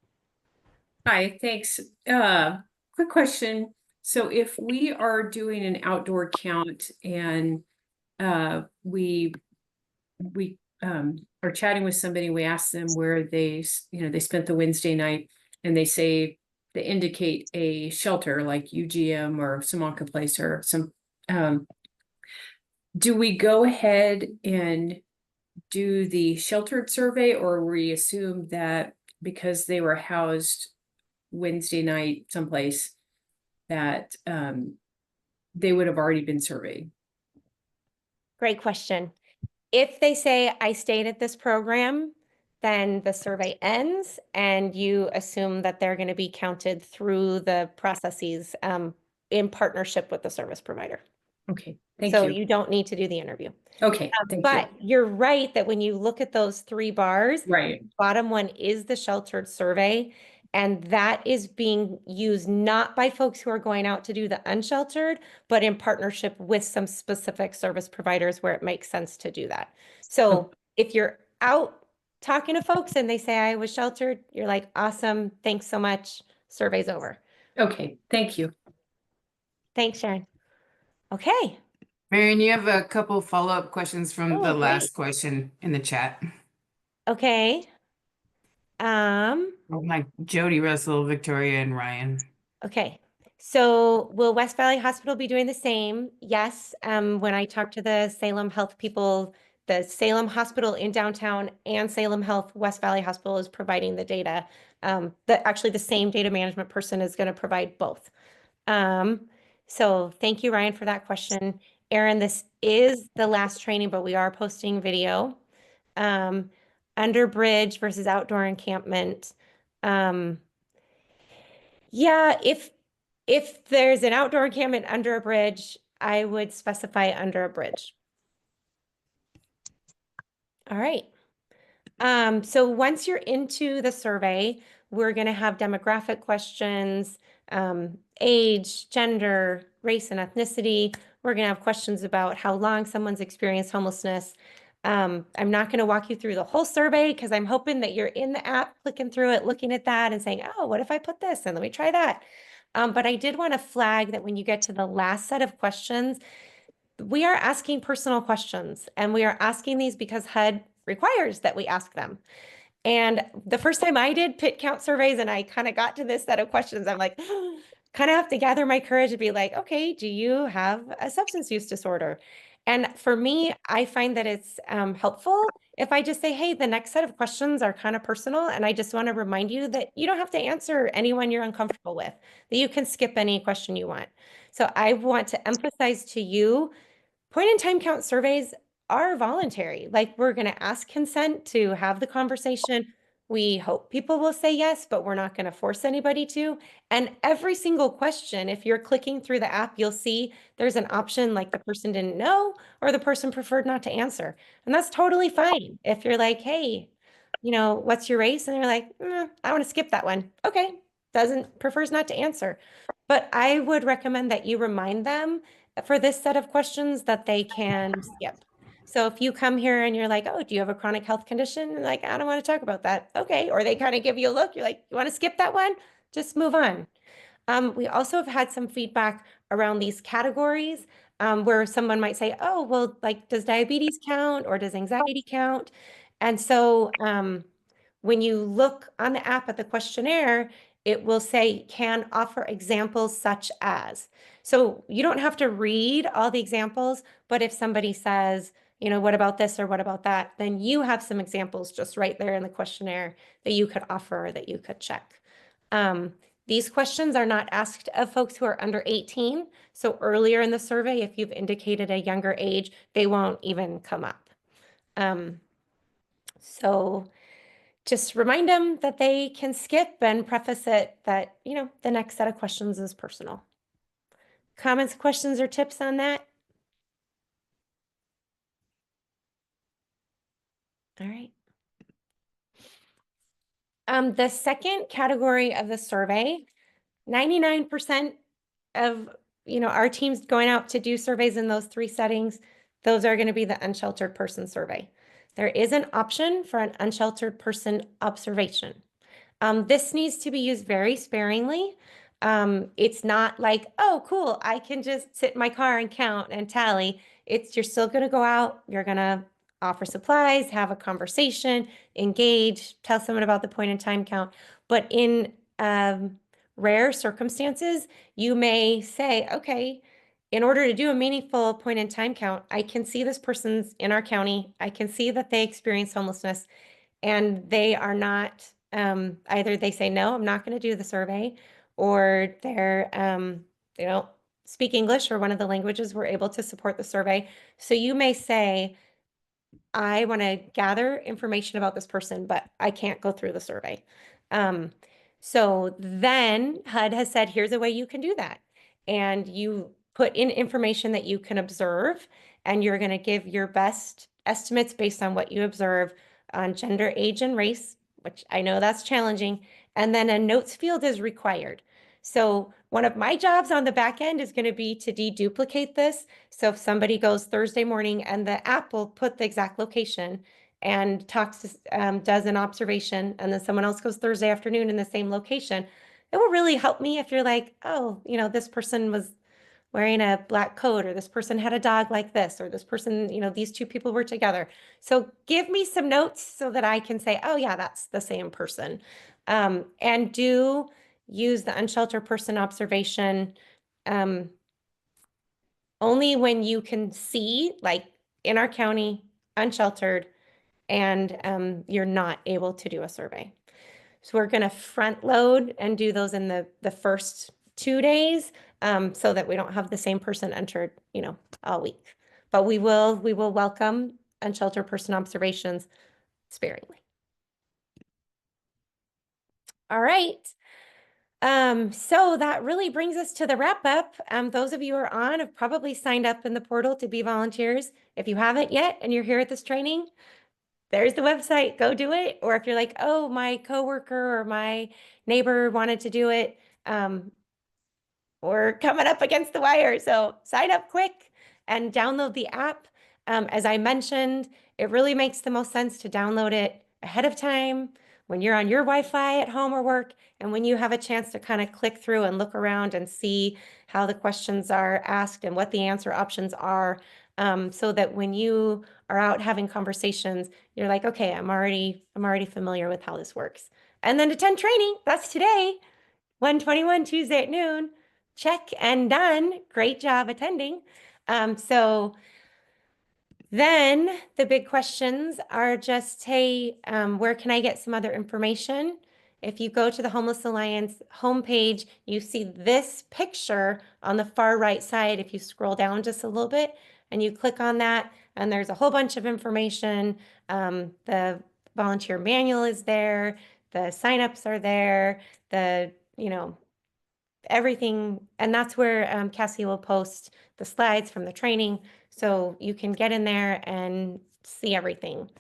Hi, thanks. Quick question. So if we are doing an outdoor count and we are chatting with somebody, we ask them where they spent the Wednesday night, and they say they indicate a shelter like UGM or Samanka Place or some, do we go ahead and do the sheltered survey, or we assume that because they were housed Wednesday night someplace that they would have already been surveyed? Great question. If they say, I stayed at this program, then the survey ends and you assume that they're going to be counted through the processes in partnership with the service provider. Okay, thank So you. you don't need to do the interview. Okay, thank But you. you're right that when you look at those 3 bars, Right. bottom one is the sheltered survey. And that is being used not by folks who are going out to do the unsheltered, but in partnership with some specific service providers where it makes sense to do that. So if you're out talking to folks and they say, I was sheltered, you're like, awesome, thanks so much, survey's over. Okay, thank you. Thanks, Sharon. Okay. Marion, you have a couple follow-up questions from Oh, the great. last question in the chat. Okay. Like Jody, Russell, Victoria, and Ryan. Okay. So will West Valley Hospital be doing the same? Yes. When I talked to the Salem Health people, the Salem Hospital in downtown and Salem Health West Valley Hospital is providing the data. Actually the same data management person is going to provide both. So thank you, Ryan, for that question. Aaron, this is the last training, but we are posting video. Under bridge versus outdoor encampment. Yeah, if there's an outdoor encampment under a bridge, I would specify under a bridge. All right. So once you're into the survey, we're going to have demographic questions, age, gender, race, and ethnicity. We're going to have questions about how long someone's experienced homelessness. I'm not going to walk you through the whole survey because I'm hoping that you're in the app, clicking through it, looking at that and saying, oh, what if I put this and let me try that. But I did want to flag that when you get to the last set of questions, we are asking personal questions, and we are asking these because HUD requires that we ask them. And the first time I did pit count surveys and I kind of got to this set of questions, I'm like, kind of have to gather my courage to be like, okay, do you have a substance use disorder? And for me, I find that it's helpful if I just say, hey, the next set of questions are kind of personal. And I just want to remind you that you don't have to answer anyone you're uncomfortable with, that you can skip any question you want. So I want to emphasize to you, point in time count surveys are voluntary. Like, we're going to ask consent to have the conversation. We hope people will say yes, but we're not going to force anybody to. And every single question, if you're clicking through the app, you'll see there's an option like the person didn't know or the person preferred not to answer. And that's totally fine. If you're like, hey, what's your race? And they're like, I want to skip that one. Okay, prefers not to answer. But I would recommend that you remind them for this set of questions that they can skip. So if you come here and you're like, oh, do you have a chronic health condition? And like, I don't want to talk about that. Okay. Or they kind of give you a look. You're like, you want to skip that one? Just move on. We also have had some feedback around these categories, where someone might say, oh, well, like, does diabetes count or does anxiety count? And so when you look on the app at the questionnaire, it will say can offer examples such as. So you don't have to read all the examples, but if somebody says, you know, what about this or what about that, then you have some examples just right there in the questionnaire that you could offer or that you could check. These questions are not asked of folks who are under 18. So earlier in the survey, if you've indicated a younger age, they won't even come up. So just remind them that they can skip and preface it that, you know, the next set of questions is personal. Comments, questions, or tips on that? All right. The second category of the survey, 99% of, you know, our teams going out to do surveys in those three settings, those are going to be the unsheltered person survey. There is an option for an unsheltered person observation. This needs to be used very sparingly. It's not like, oh, cool, I can just sit in my car and count and tally. You're still going to go out, you're going to offer supplies, have a conversation, engage, tell someone about the point in time count. But in rare circumstances, you may say, okay, in order to do a meaningful point in time count, I can see this person's in our county. I can see that they experience homelessness and they are not, either they say, no, I'm not going to do the survey, or they don't speak English or one of the languages we're able to support the survey. So you may say, I want to gather information about this person, but I can't go through the survey. So then HUD has said, here's a way you can do that. And you put in information that you can observe, and you're going to give your best estimates based on what you observe on gender, age, and race, which I know that's challenging. And then a notes field is required. So one of my jobs on the back end is going to be to deduplicate this. So if somebody goes Thursday morning and the app will put the exact location and talks to, does an observation, and then someone else goes Thursday afternoon in the same location, it will really help me if you're like, oh, you know, this person was wearing a black coat, or this person had a dog like this, or this person, you know, these two people were together. So give me some notes so that I can say, oh yeah, that's the same person. And do use the unsheltered person observation only when you can see, like in our county, unsheltered, and you're not able to do a survey. So we're going to front load and do those in the first 2 days, so that we don't have the same person entered, you know, all week. But we will welcome unsheltered person observations sparingly. All right. So that really brings us to the wrap up. Those of you who are on have probably signed up in the portal to be volunteers. If you haven't yet and you're here at this training, there's the website, go do it. Or if you're like, oh, my coworker or my neighbor wanted to do it, we're coming up against the wire. So sign up quick and download the app. As I mentioned, it really makes the most sense to download it ahead of time when you're on your Wi-Fi at home or work, and when you have a chance to kind of click through and look around and see how the questions are asked and what the answer options are, so that when you are out having conversations, you're like, okay, I'm already familiar with how this works. And then attend training. That's today, 1/21 Tuesday at noon. Check and done. Great job attending. So then the big questions are just, hey, where can I get some other information? If you go to the Homeless Alliance homepage, you see this picture on the far right side. If you scroll down just a little bit and you click on that, and there's a whole bunch of information. The volunteer manual is there. The signups are there. Everything. And that's where Cassie will post the slides from the training, so you can get in there and see everything.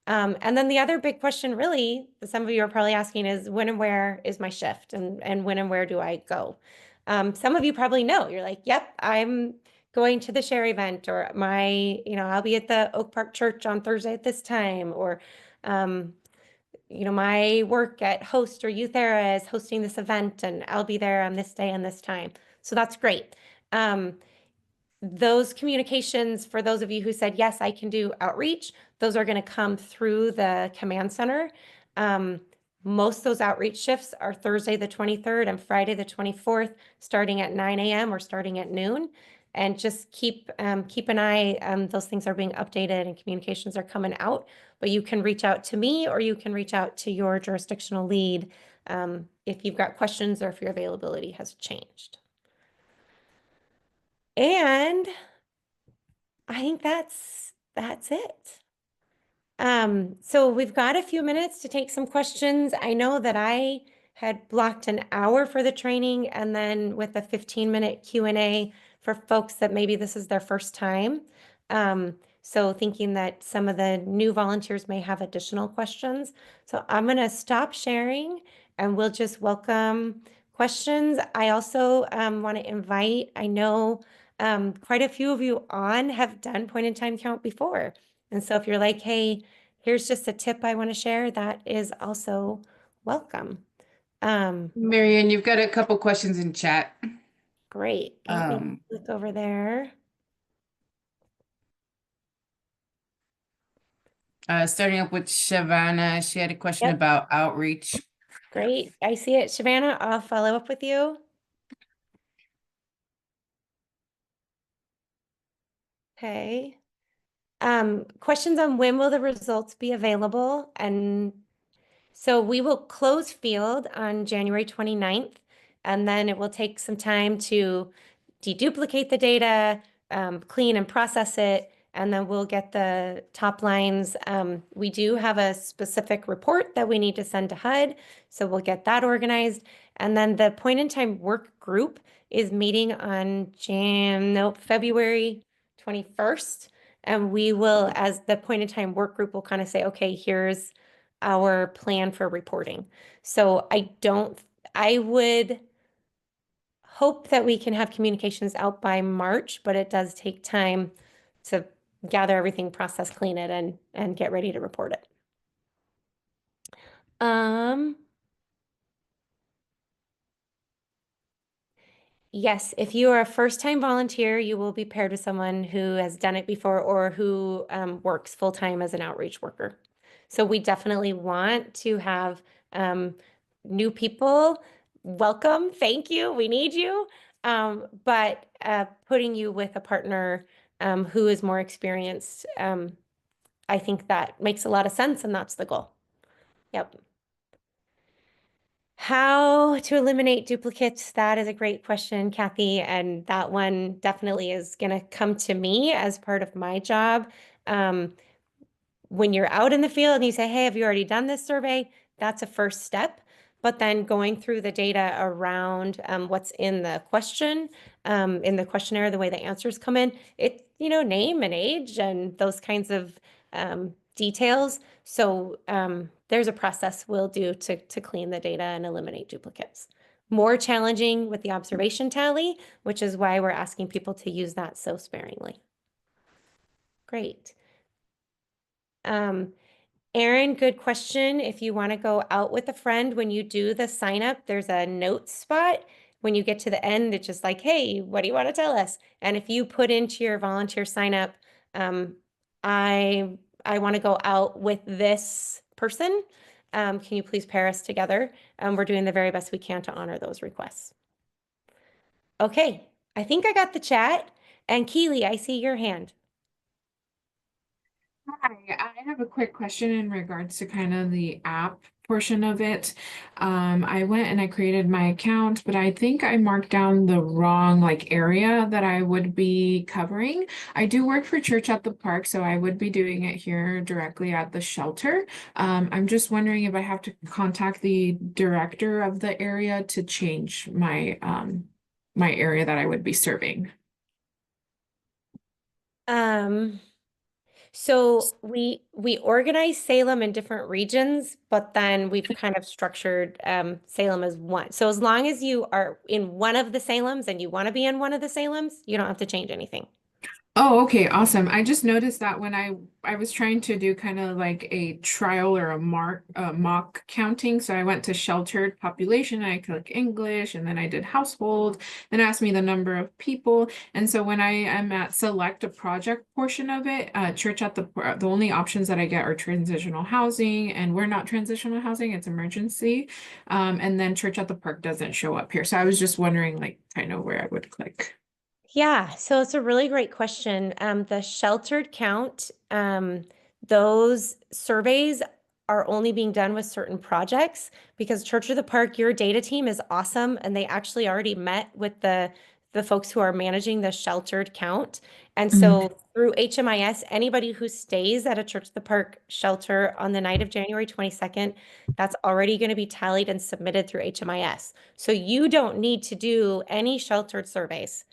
And then the other big question really that some of you are probably asking is, when and where is my shift, and when and where do I go? Some of you probably know, you're like, yep, I'm going to the share event, or I'll be at the Oak Park Church on Thursday at this time, or my work at Host or Youth Era is hosting this event and I'll be there on this day and this time. So that's great. Those communications, for those of you who said, yes, I can do outreach, those are going to come through the command center. Most of those outreach shifts are Thursday, the 23rd and Friday, the 24th, starting at 9 a.m. or starting at noon. And just keep an eye. Those things are being updated and communications are coming out. But you can reach out to me or you can reach out to your jurisdictional lead if you've got questions or if your availability has changed. And I think that's it. So we've got a few minutes to take some questions. I know that I had blocked an hour for the training and then with a 15-minute Q&A for folks that maybe this is their first time. So thinking that some of the new volunteers may have additional questions. So I'm going to stop sharing and we'll just welcome questions. I also want to invite, I know quite a few of you have done point in time count before. And so if you're like, hey, here's just a tip I want to share, that is also welcome. Marion, you've got a couple questions in chat. Great. Let me look over there. Starting up with Shavana, she had a question Yep. about outreach. Great. I see it. Shavana, I'll follow up with you. Okay. Questions on when will the results be available? And so we will close field on January 29th, and then it will take some time to deduplicate the data, clean and process it, and then we'll get the top lines. We do have a specific report that we need to send to HUD, so we'll get that organized. And then the point in time work group is meeting on February 21st. And we will, as the point in time work group, will kind of say, okay, here's our plan for reporting. So I would hope that we can have communications out by March, but it does take time to gather everything, process, clean it, and get ready to report it. Yes, if you are a first-time volunteer, you will be paired with someone who has done it before or who works full-time as an outreach worker. So we definitely want to have new people. Welcome, thank you, we need you. But putting you with a partner who is more experienced, I think that makes a lot of sense and that's the goal. Yep. How to eliminate duplicates? That is a great question, Kathy. And that one definitely is going to come to me as part of my job. When you're out in the field and you say, hey, have you already done this survey? That's a first step. But then going through the data around what's in the question, in the questionnaire, the way the answers come in, name and age and those kinds of details. So there's a process we'll do to clean the data and eliminate duplicates. More challenging with the observation tally, which is why we're asking people to use that so sparingly. Great. Aaron, good question. If you want to go out with a friend, when you do the sign up, there's a notes spot. When you get to the end, it's just like, hey, what do you want to tell us? And if you put into your volunteer sign up, I want to go out with this person. Can you please pair us together? We're doing the very best we can to honor those requests. Okay, I think I got the chat. And Keely, I see your hand. Hi, I have a quick question in regards to kind of the app portion of it. I went and I created my account, but I think I marked down the wrong area that I would be covering. I do work for Church at the Park, so I would be doing it here directly at the shelter. I'm just wondering if I have to contact the director of the area to change my my area that I would be serving. So we organize Salem in different regions, but then we've kind of structured Salem as one. So as long as you are in one of the Salems and you want to be in one of the Salems, you don't have to change anything. Oh, okay, awesome. I just noticed that when I was trying to do kind of like a trial or a mock counting. So I went to sheltered population, I click English, and then I did household, then it asked me the number of people. And so when I am at select a project portion of it, church at the only options that I get are transitional housing, and we're not transitional housing, it's emergency. And then church at the park doesn't show up here. So I was just wondering like kind of where I would click. Yeah, so it's a really great question. The sheltered count, those surveys are only being done with certain projects because Church of the Park, your data team is awesome, and they actually already met with the folks who are managing the sheltered count. And so through HMIS, anybody who stays at a Church of the Park shelter on the night of January 22nd, that's already going to be tallied and submitted through HMIS. So you don't need to do any sheltered surveys.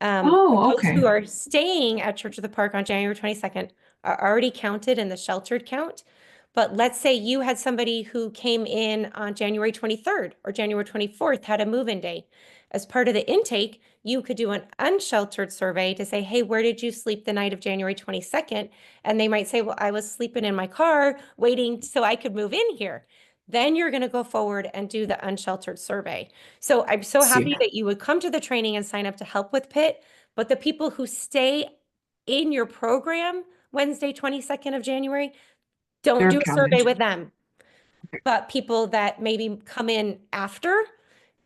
Oh, Folks okay. who are staying at Church of the Park on January 22nd are already counted in the sheltered count. But let's say you had somebody who came in on January 23rd or January 24th, had a move-in day. As part of the intake, you could do an unsheltered survey to say, hey, where did you sleep the night of January 22nd? And they might say, well, I was sleeping in my car waiting so I could move in here. Then you're going to go forward and do the unsheltered survey. So I'm so happy that you would come to the training and sign up to help with PIT, but the people who stay in your program Wednesday, 22nd of January, don't They're do a survey counted. with them. But people that maybe come in after,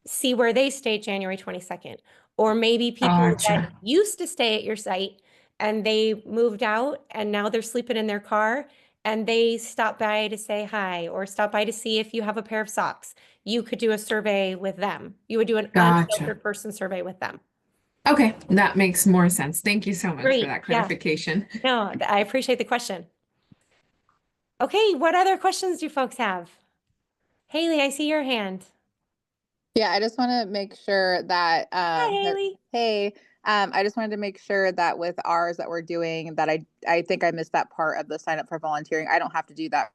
see where they stayed January 22nd. Or maybe people that Gotcha. used to stay at your site and they moved out and now they're sleeping in their car and they stop by to say hi or stop by to see if you have a pair of socks. You could do a survey with them. You would do an Gotcha. unsheltered person survey with them. Okay, that makes more sense. Thank you so much for Great, that yeah. clarification. No, I appreciate the question. Okay, what other questions do folks have? Haley, I see your hand. Yeah, I just want to make sure that, Hi, Haley. hey, I just wanted to make sure that with ours that we're doing that I think I missed that part of the sign up for volunteering. I don't have to do that,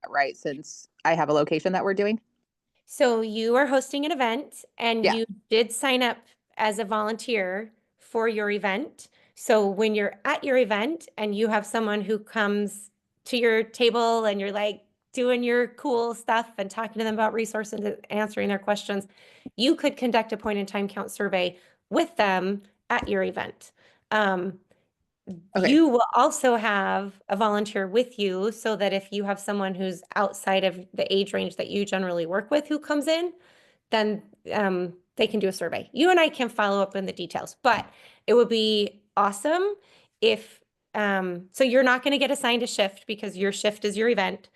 right? Since I have a location that we're doing. So you are hosting an event and Yeah. you did sign up as a volunteer for your event. So when you're at your event and you have someone who comes to your table and you're like doing your cool stuff and talking to them about resources and answering their questions, you could conduct a point in time count survey with them at your event. Okay. You will also have a volunteer with you so that if you have someone who's outside of the age range that you generally work with who comes in, then they can do a survey. You and I can follow up in the details, but it would be awesome if, so you're not going to get assigned a shift because your shift is your event.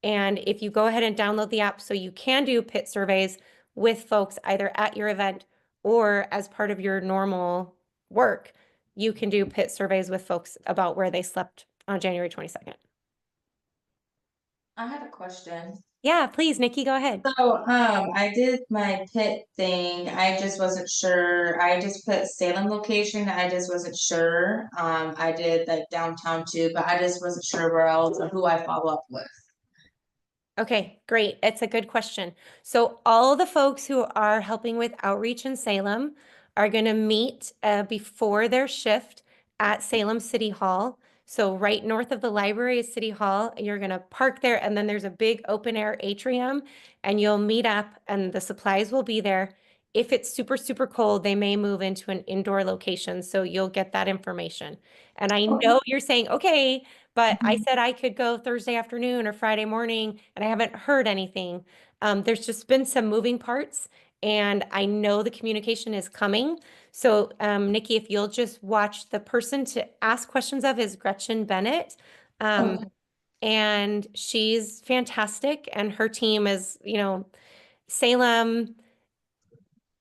And if you go ahead and download the app so you can do PIT surveys with folks either at your event or as part of your normal work, you can do PIT surveys with folks about where they slept on January 22nd. I have a question. Yeah, please, Nikki, go ahead. So, I did my pit thing. I just wasn't sure. I just put Salem location. I just wasn't sure. I did like downtown too, but I just wasn't sure where else or who I follow up with. Okay, great. It's a good question. So all the folks who are helping with outreach in Salem are going to meet before their shift at Salem City Hall. So right north of the library is City Hall. You're going to park there and then there's a big open air atrium and you'll meet up and the supplies will be there. If it's super, super cold, they may move into an indoor location. So you'll get that information. And I know you're saying, okay, but I said I could go Thursday afternoon or Friday morning, and I haven't heard anything. There's just been some moving parts, and I know the communication is coming. So, Nikki, if you'll just watch, the person to ask questions of is Gretchen Bennett. And she's fantastic, and her team is, Salem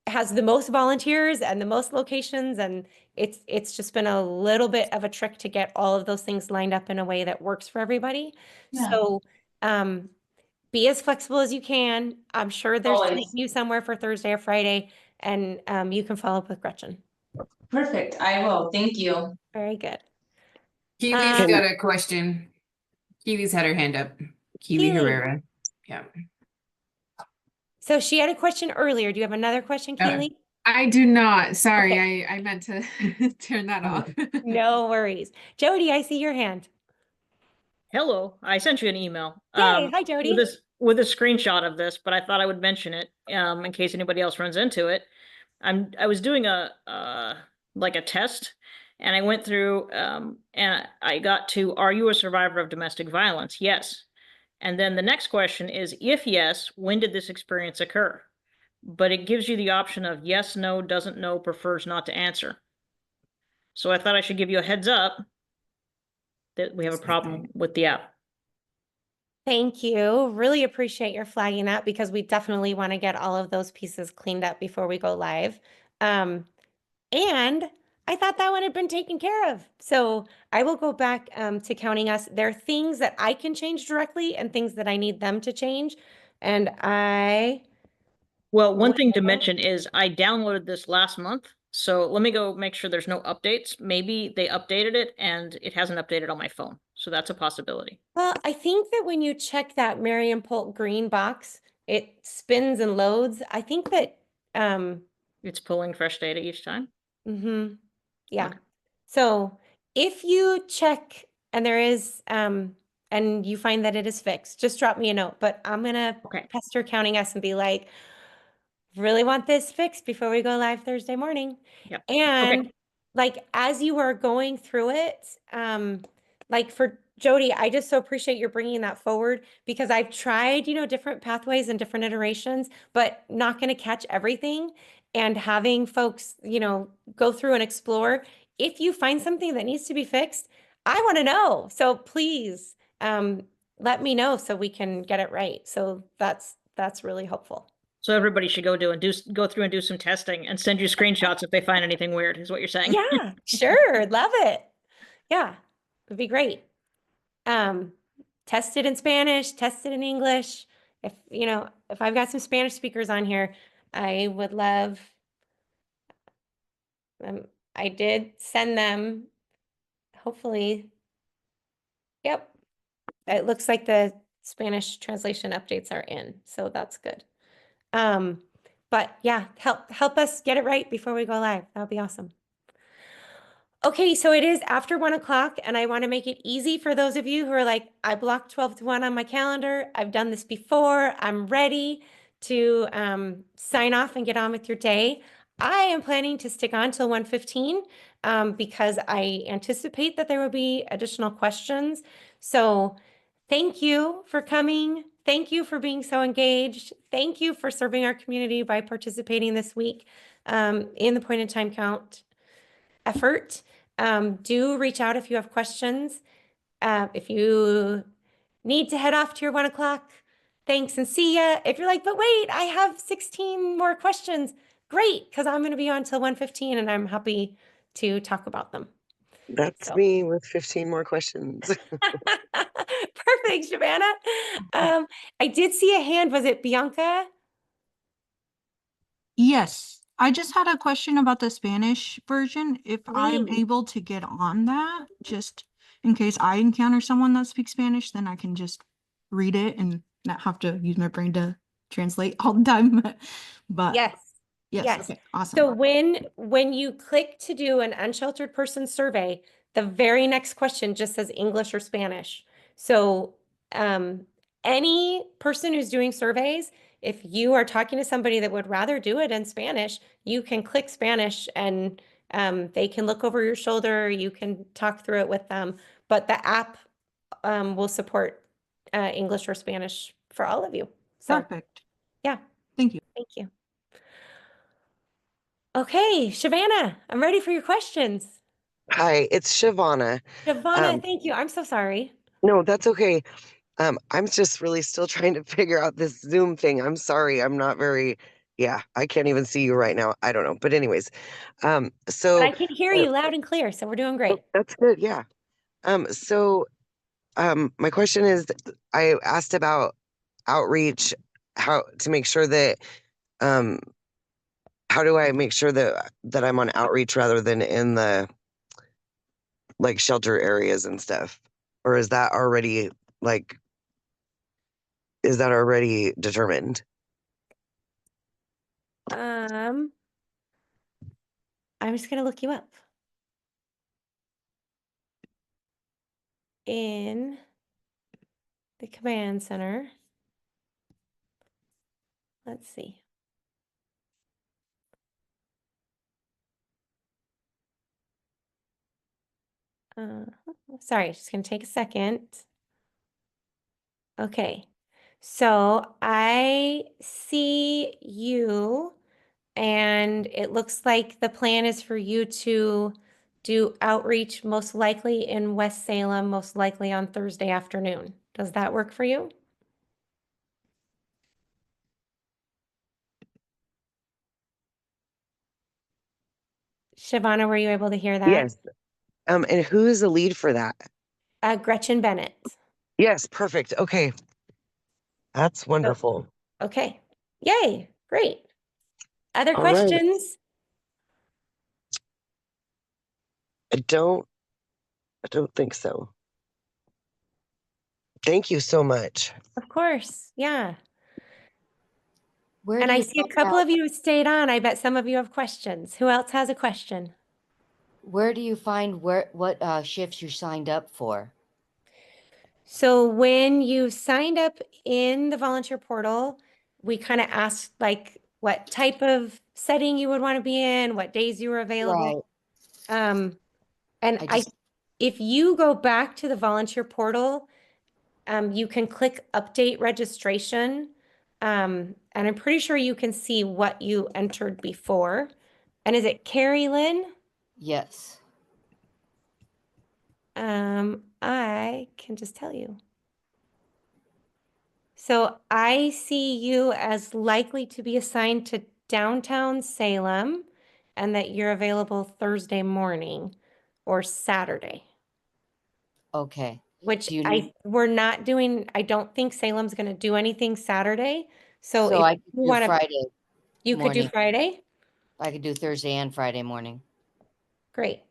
has the most volunteers and the most locations, and it's just been a little bit of a trick to get all of those things lined up in a way that works for everybody. Yeah. So be as flexible as you can. I'm sure there's Always. you somewhere for Thursday or Friday, and you can follow up with Gretchen. Perfect. I will. Thank you. Very good. Kiwi's got a question. Kiwi's had her hand up. Kiwi Keely. Herrera. Yeah. So she had a question earlier. Do you have another question, Keely? I do not. Sorry, Okay. I meant to turn that off. No worries. Jody, I see your hand. Hello, I sent you an email. Yay, hi With Jody. this with a screenshot of this, but I thought I would mention it in case anybody else runs into it. I was doing a like a test, and I went through and I got to, are you a survivor of domestic violence? Yes. And then the next question is, if yes, when did this experience occur? But it gives you the option of yes, no, doesn't know, prefers not to answer. So I thought I should give you a heads up that we have a problem with the app. Thank you. Really appreciate your flagging that because we definitely want to get all of those pieces cleaned up before we go live. And I thought that one had been taken care of. So I will go back to counting us. There are things that I can change directly and things that I need them to change. And Well, one thing to mention is I downloaded this last month. So let me go make sure there's no updates. Maybe they updated it and it hasn't updated on my phone. So that's a possibility. Well, I think that when you check that Marion Polk green box, it spins and loads. I think that it's pulling fresh data each time. Yeah. Okay. So if you check and there is and you find that it is fixed, just drop me a note. But I'm gonna pester counting us and be like, really want this fixed before we go live Thursday morning. Yep. And like as you are going through it, like for Jody, I just so appreciate you bringing that forward because I've tried, you know, different pathways and different iterations, but not going to catch everything. And having folks, you know, go through and explore. If you find something that needs to be fixed, I want to know. So please let me know so we can get it right. So that's really helpful. So everybody should go through and do some testing and send you screenshots if they find anything weird, is what you're saying. Yeah, sure. Love it. Yeah, it'd be great. Test it in Spanish, test it in English. If, you know, if I've got some Spanish speakers on here, I would love, I did send them, hopefully. Yep. It looks like the Spanish translation updates are in, so that's good. But yeah, help us get it right before we go live. That would be awesome. Okay, so it is after 1 o'clock, and I want to make it easy for those of you who are like, I blocked 12 to 1 on my calendar. I've done this before. I'm ready to sign off and get on with your day. I am planning to stick on till 1:15 because I anticipate that there will be additional questions. So thank you for coming. Thank you for being so engaged. Thank you for serving our community by participating this week in the point in time count effort. Do reach out if you have questions. If you need to head off to your 1 o'clock, thanks and see ya. If you're like, but wait, I have 16 more questions. Great, because I'm going to be on till 1:15 and I'm happy to talk about them. That's me with 15 more questions. Perfect, Shavannah. I did see a hand. Was it Bianca? Yes, I just had a question about the Spanish version. If I'm Please. able to get on that, just in case I encounter someone that speaks Spanish, then I can just read it and not have to use my brain to translate all the time. But Yes. yes, okay, awesome. So when you click to do an unsheltered person survey, the very next question just says English or Spanish. So any person who's doing surveys, if you are talking to somebody that would rather do it in Spanish, you can click Spanish and they can look over your shoulder. You can talk through it with them. But the app will support English or Spanish for all of you. So, perfect. Yeah. Thank you. Thank you. Okay, Shavannah, I'm ready for your questions. Hi, it's Shavana. Shavannah, thank you. I'm so sorry. No, that's okay. I'm just really still trying to figure out this Zoom thing. I'm sorry. I'm not very, I can't even see you right now. I don't know. But anyways, so But I can hear you loud and clear, so we're doing great. that's good. Yeah. My question is, I asked about outreach, how to make sure that, how do I make sure that I'm on outreach rather than in the like shelter areas and stuff? Or is that already determined? I'm just gonna look you up. In the command center. Let's see. Sorry, just gonna take a second. Okay, so I see you, and it looks like the plan is for you to do outreach most likely in West Salem, most likely on Thursday afternoon. Does that work for you? Shavana, were you able to hear that? Yes. And who is the lead for that? Gretchen Bennett. Yes, perfect. Okay. That's wonderful. Okay. Yay. Great. Other All right. questions? I don't think so. Thank you so much. Of course. Yeah. Where And do I you see a find couple out? of you stayed on. I bet some of you have questions. Who else has a question? Where do you find what shifts you signed up for? So when you signed up in the volunteer portal, we kind of asked like what type of setting you would want to be in, what days you were available. And if you go back to the volunteer portal, you can click update registration. And I'm pretty sure you can see what you entered before. And is it Carrie Lynn? Yes. I can just tell you. So I see you as likely to be assigned to downtown Salem and that you're available Thursday morning or Saturday. Okay. Which Do you need, we're not doing, I don't think Salem's going to do anything Saturday. So so if I could you do want to, Friday you could do morning. Friday. I could do Thursday and Friday morning. Great.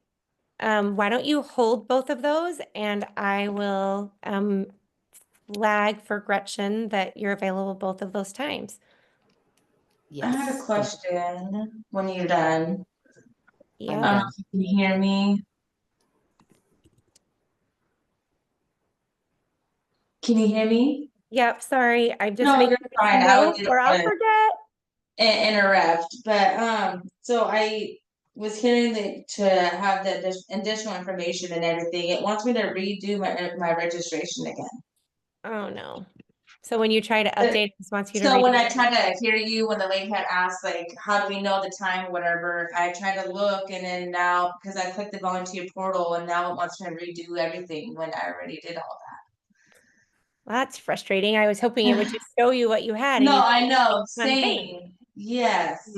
Why don't you hold both of those and I will flag for Gretchen that you're available both of those times. I had a question when you're done. Yeah. I don't know if you can hear me. Can you hear me? Yep, sorry. I'm just No, making you're fine. I notes didn't or I'll want forget. to interrupt, but so I was hearing that to have the additional information and everything, it wants me to redo my registration again. Oh no. So when you try to update, it just wants you to So read when it. I tried to hear you, when the lady had asked, like, how do we know the time, whatever, I tried to look and then now, because I clicked the volunteer portal and now it wants me to redo everything when I already did all Well, that's frustrating. I was hoping it would just show you what you had. that. And No, you I know, one thing. same, yes.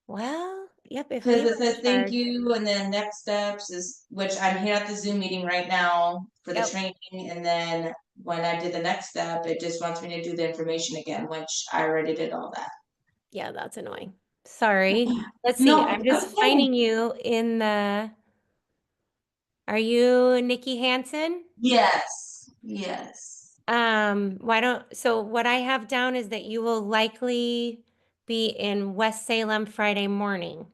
Well, yep. If Because we it says thank charge, you, and then next steps is, which I'm here at the Zoom meeting right now for the Yep. training, and then when I did the next step, it just wants me to do the information again, which I already did all that. yeah, that's annoying. Sorry. Let's see. No, I'm just that's fine. finding you in the. Are you Nikki Hansen? Yes, yes. Why don't, so what I have down is that you will likely be in West Salem Friday morning.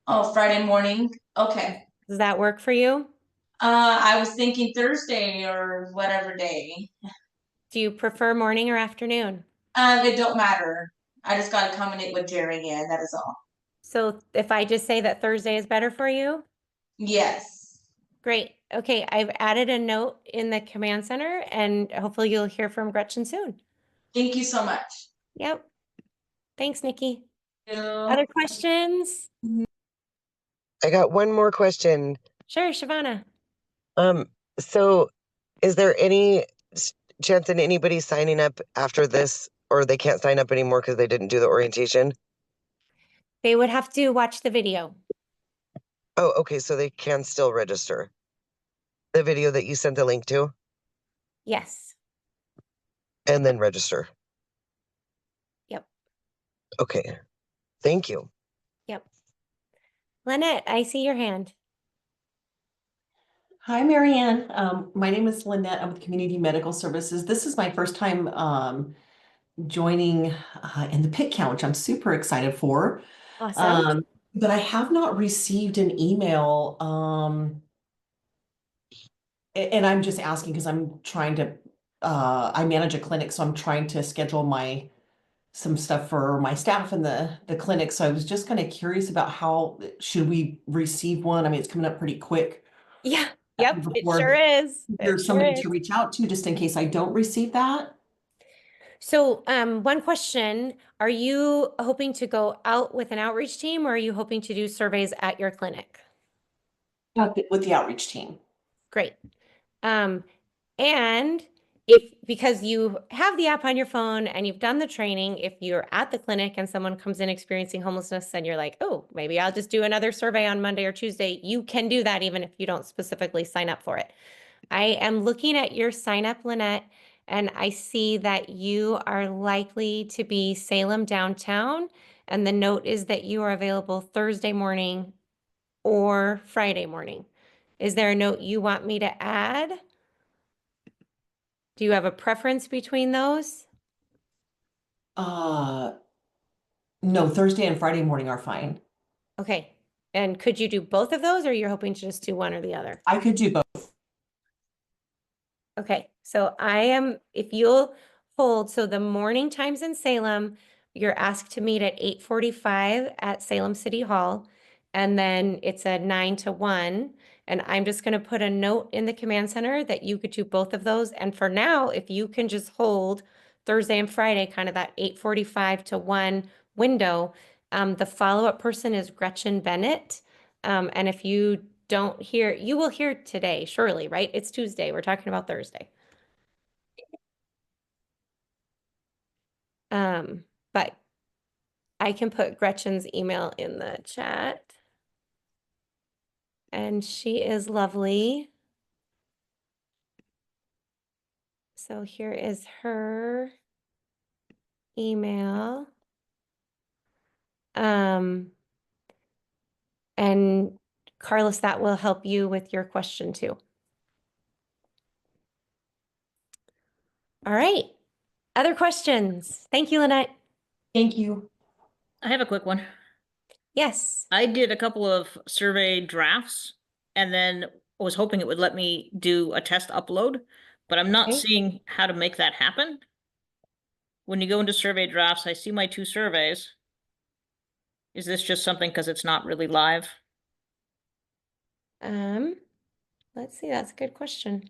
Oh, Friday morning, okay. Does that work for you? I was thinking Thursday or whatever day. Do you prefer morning or afternoon? It don't matter. I just gotta accommodate with Jerry again, that is all. So if I just say that Thursday is better for you? Yes. Great. Okay, I've added a note in the command center and hopefully you'll hear from Gretchen soon. Thank you so much. Yep. Thanks, Nikki. Thank you. Other questions? I got one more question. Sure, Shavana. So is there any chance in anybody signing up after this, or they can't sign up anymore because they didn't do the orientation? They would have to watch the video. Oh, okay, so they can still register. The video that you sent the link to? Yes. And then register. Yep. Okay. Thank you. Yep. Lynette, I see your hand. Hi, Marianne. My name is Lynette. I'm with Community Medical Services. This is my first time joining in the pit count, which I'm super excited for. Awesome. but I have not received an email. And I'm just asking because I'm trying to, I manage a clinic, so I'm trying to schedule some stuff for my staff in the clinic. So I was just kind of curious about how should we receive one? I mean, it's coming up pretty quick. Yeah, yep, it Before sure is. there's somebody to reach out to just in case I don't receive that. So, one question, are you hoping to go out with an outreach team or are you hoping to do surveys at your clinic? With the outreach team. Great. And because you have the app on your phone and you've done the training, if you're at the clinic and someone comes in experiencing homelessness and you're like, oh, maybe I'll just do another survey on Monday or Tuesday, you can do that even if you don't specifically sign up for it. I am looking at your sign up, Lynette, and I see that you are likely to be Salem downtown. And the note is that you are available Thursday morning or Friday morning. Is there a note you want me to add? Do you have a preference between those? No, Thursday and Friday morning are fine. Okay. And could you do both of those or you're hoping to just do one or the other? I could do both. Okay, so if you'll hold, so the morning times in Salem, you're asked to meet at 8:45 at Salem City Hall. And then it's a 9 to 1. And I'm just going to put a note in the command center that you could do both of those. And for now, if you can just hold Thursday and Friday, kind of that 8:45 to 1 window, the follow-up person is Gretchen Bennett. And if you don't hear, you will hear today, surely, right? It's Tuesday. We're talking about Thursday. But I can put Gretchen's email in the chat. And she is lovely. So here is her email. And Carlos, that will help you with your question too. All right. Other questions? Thank you, Lynette. Thank you. I have a quick one. Yes. I did a couple of survey drafts and then was hoping it would let me do a test upload, but I'm not seeing how to make that happen. When you go into survey drafts, I see my 2 surveys. Is this just something because it's not really live? Let's see, that's a good question.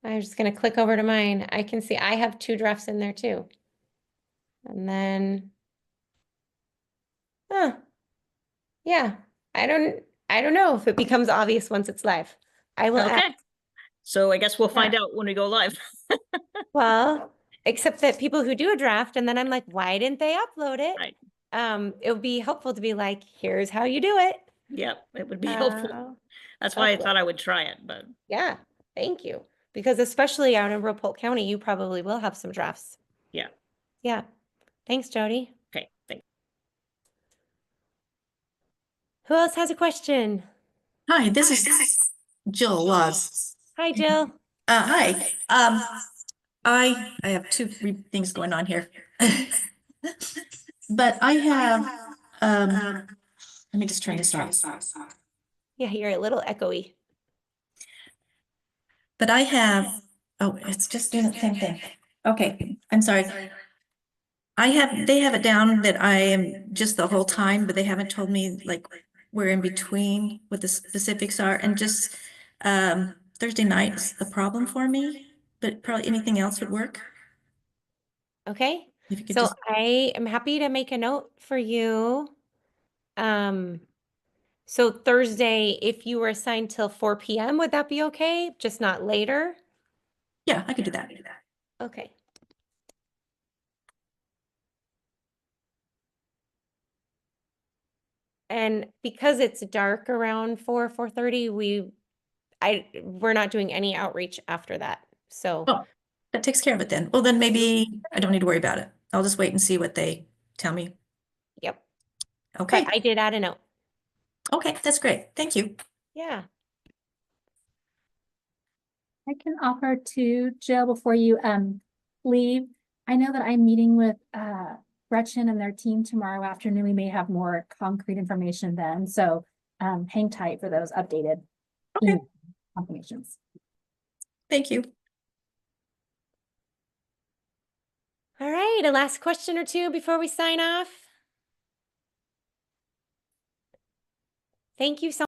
I'm just going to click over to mine. I can see I have 2 drafts in there too. And then, yeah, I don't know if it becomes obvious once it's live. I will Okay. ask. So I guess we'll find out when we go live. Well, except that people who do a draft and then I'm like, why didn't they upload it? Right. It would be helpful to be like, here's how you do it. Yep, it would be helpful. Uh, That's why I upload. thought I would try it, but Yeah, thank you. Because especially out in rural Polk County, you probably will have some drafts. yeah. Yeah. Thanks, Jody. Okay, thanks. Who else has a question? Hi, this is Jill Laws. Hi, Jill. Hi. I have 2 things going on here. But I have, let me just turn this off. Yeah, you're a little echoey. But I have, oh, it's just doing the same thing. Okay, I'm sorry. They have it down that I am just the whole time, but they haven't told me like where in between what the specifics are, and just Thursday night is a problem for me, but probably anything else would work. Okay. If you could So just, I am happy to make a note for you. So Thursday, if you were assigned till 4 p.m., would that be okay? Just not later? yeah, I could do that. Okay. And because it's dark around 4:30, we're not doing any outreach after that. So Oh, that takes care of it then. Well, then maybe I don't need to worry about it. I'll just wait and see what they tell me. Yep. Okay. But I did add a note. Okay, that's great. Thank you. Yeah. I can offer to Jill before you leave. I know that I'm meeting with Gretchen and their team tomorrow afternoon. We may have more concrete information then, so hang tight for those updated email confirmations. Thank you. All right, a last question or two before we sign off. Thank you so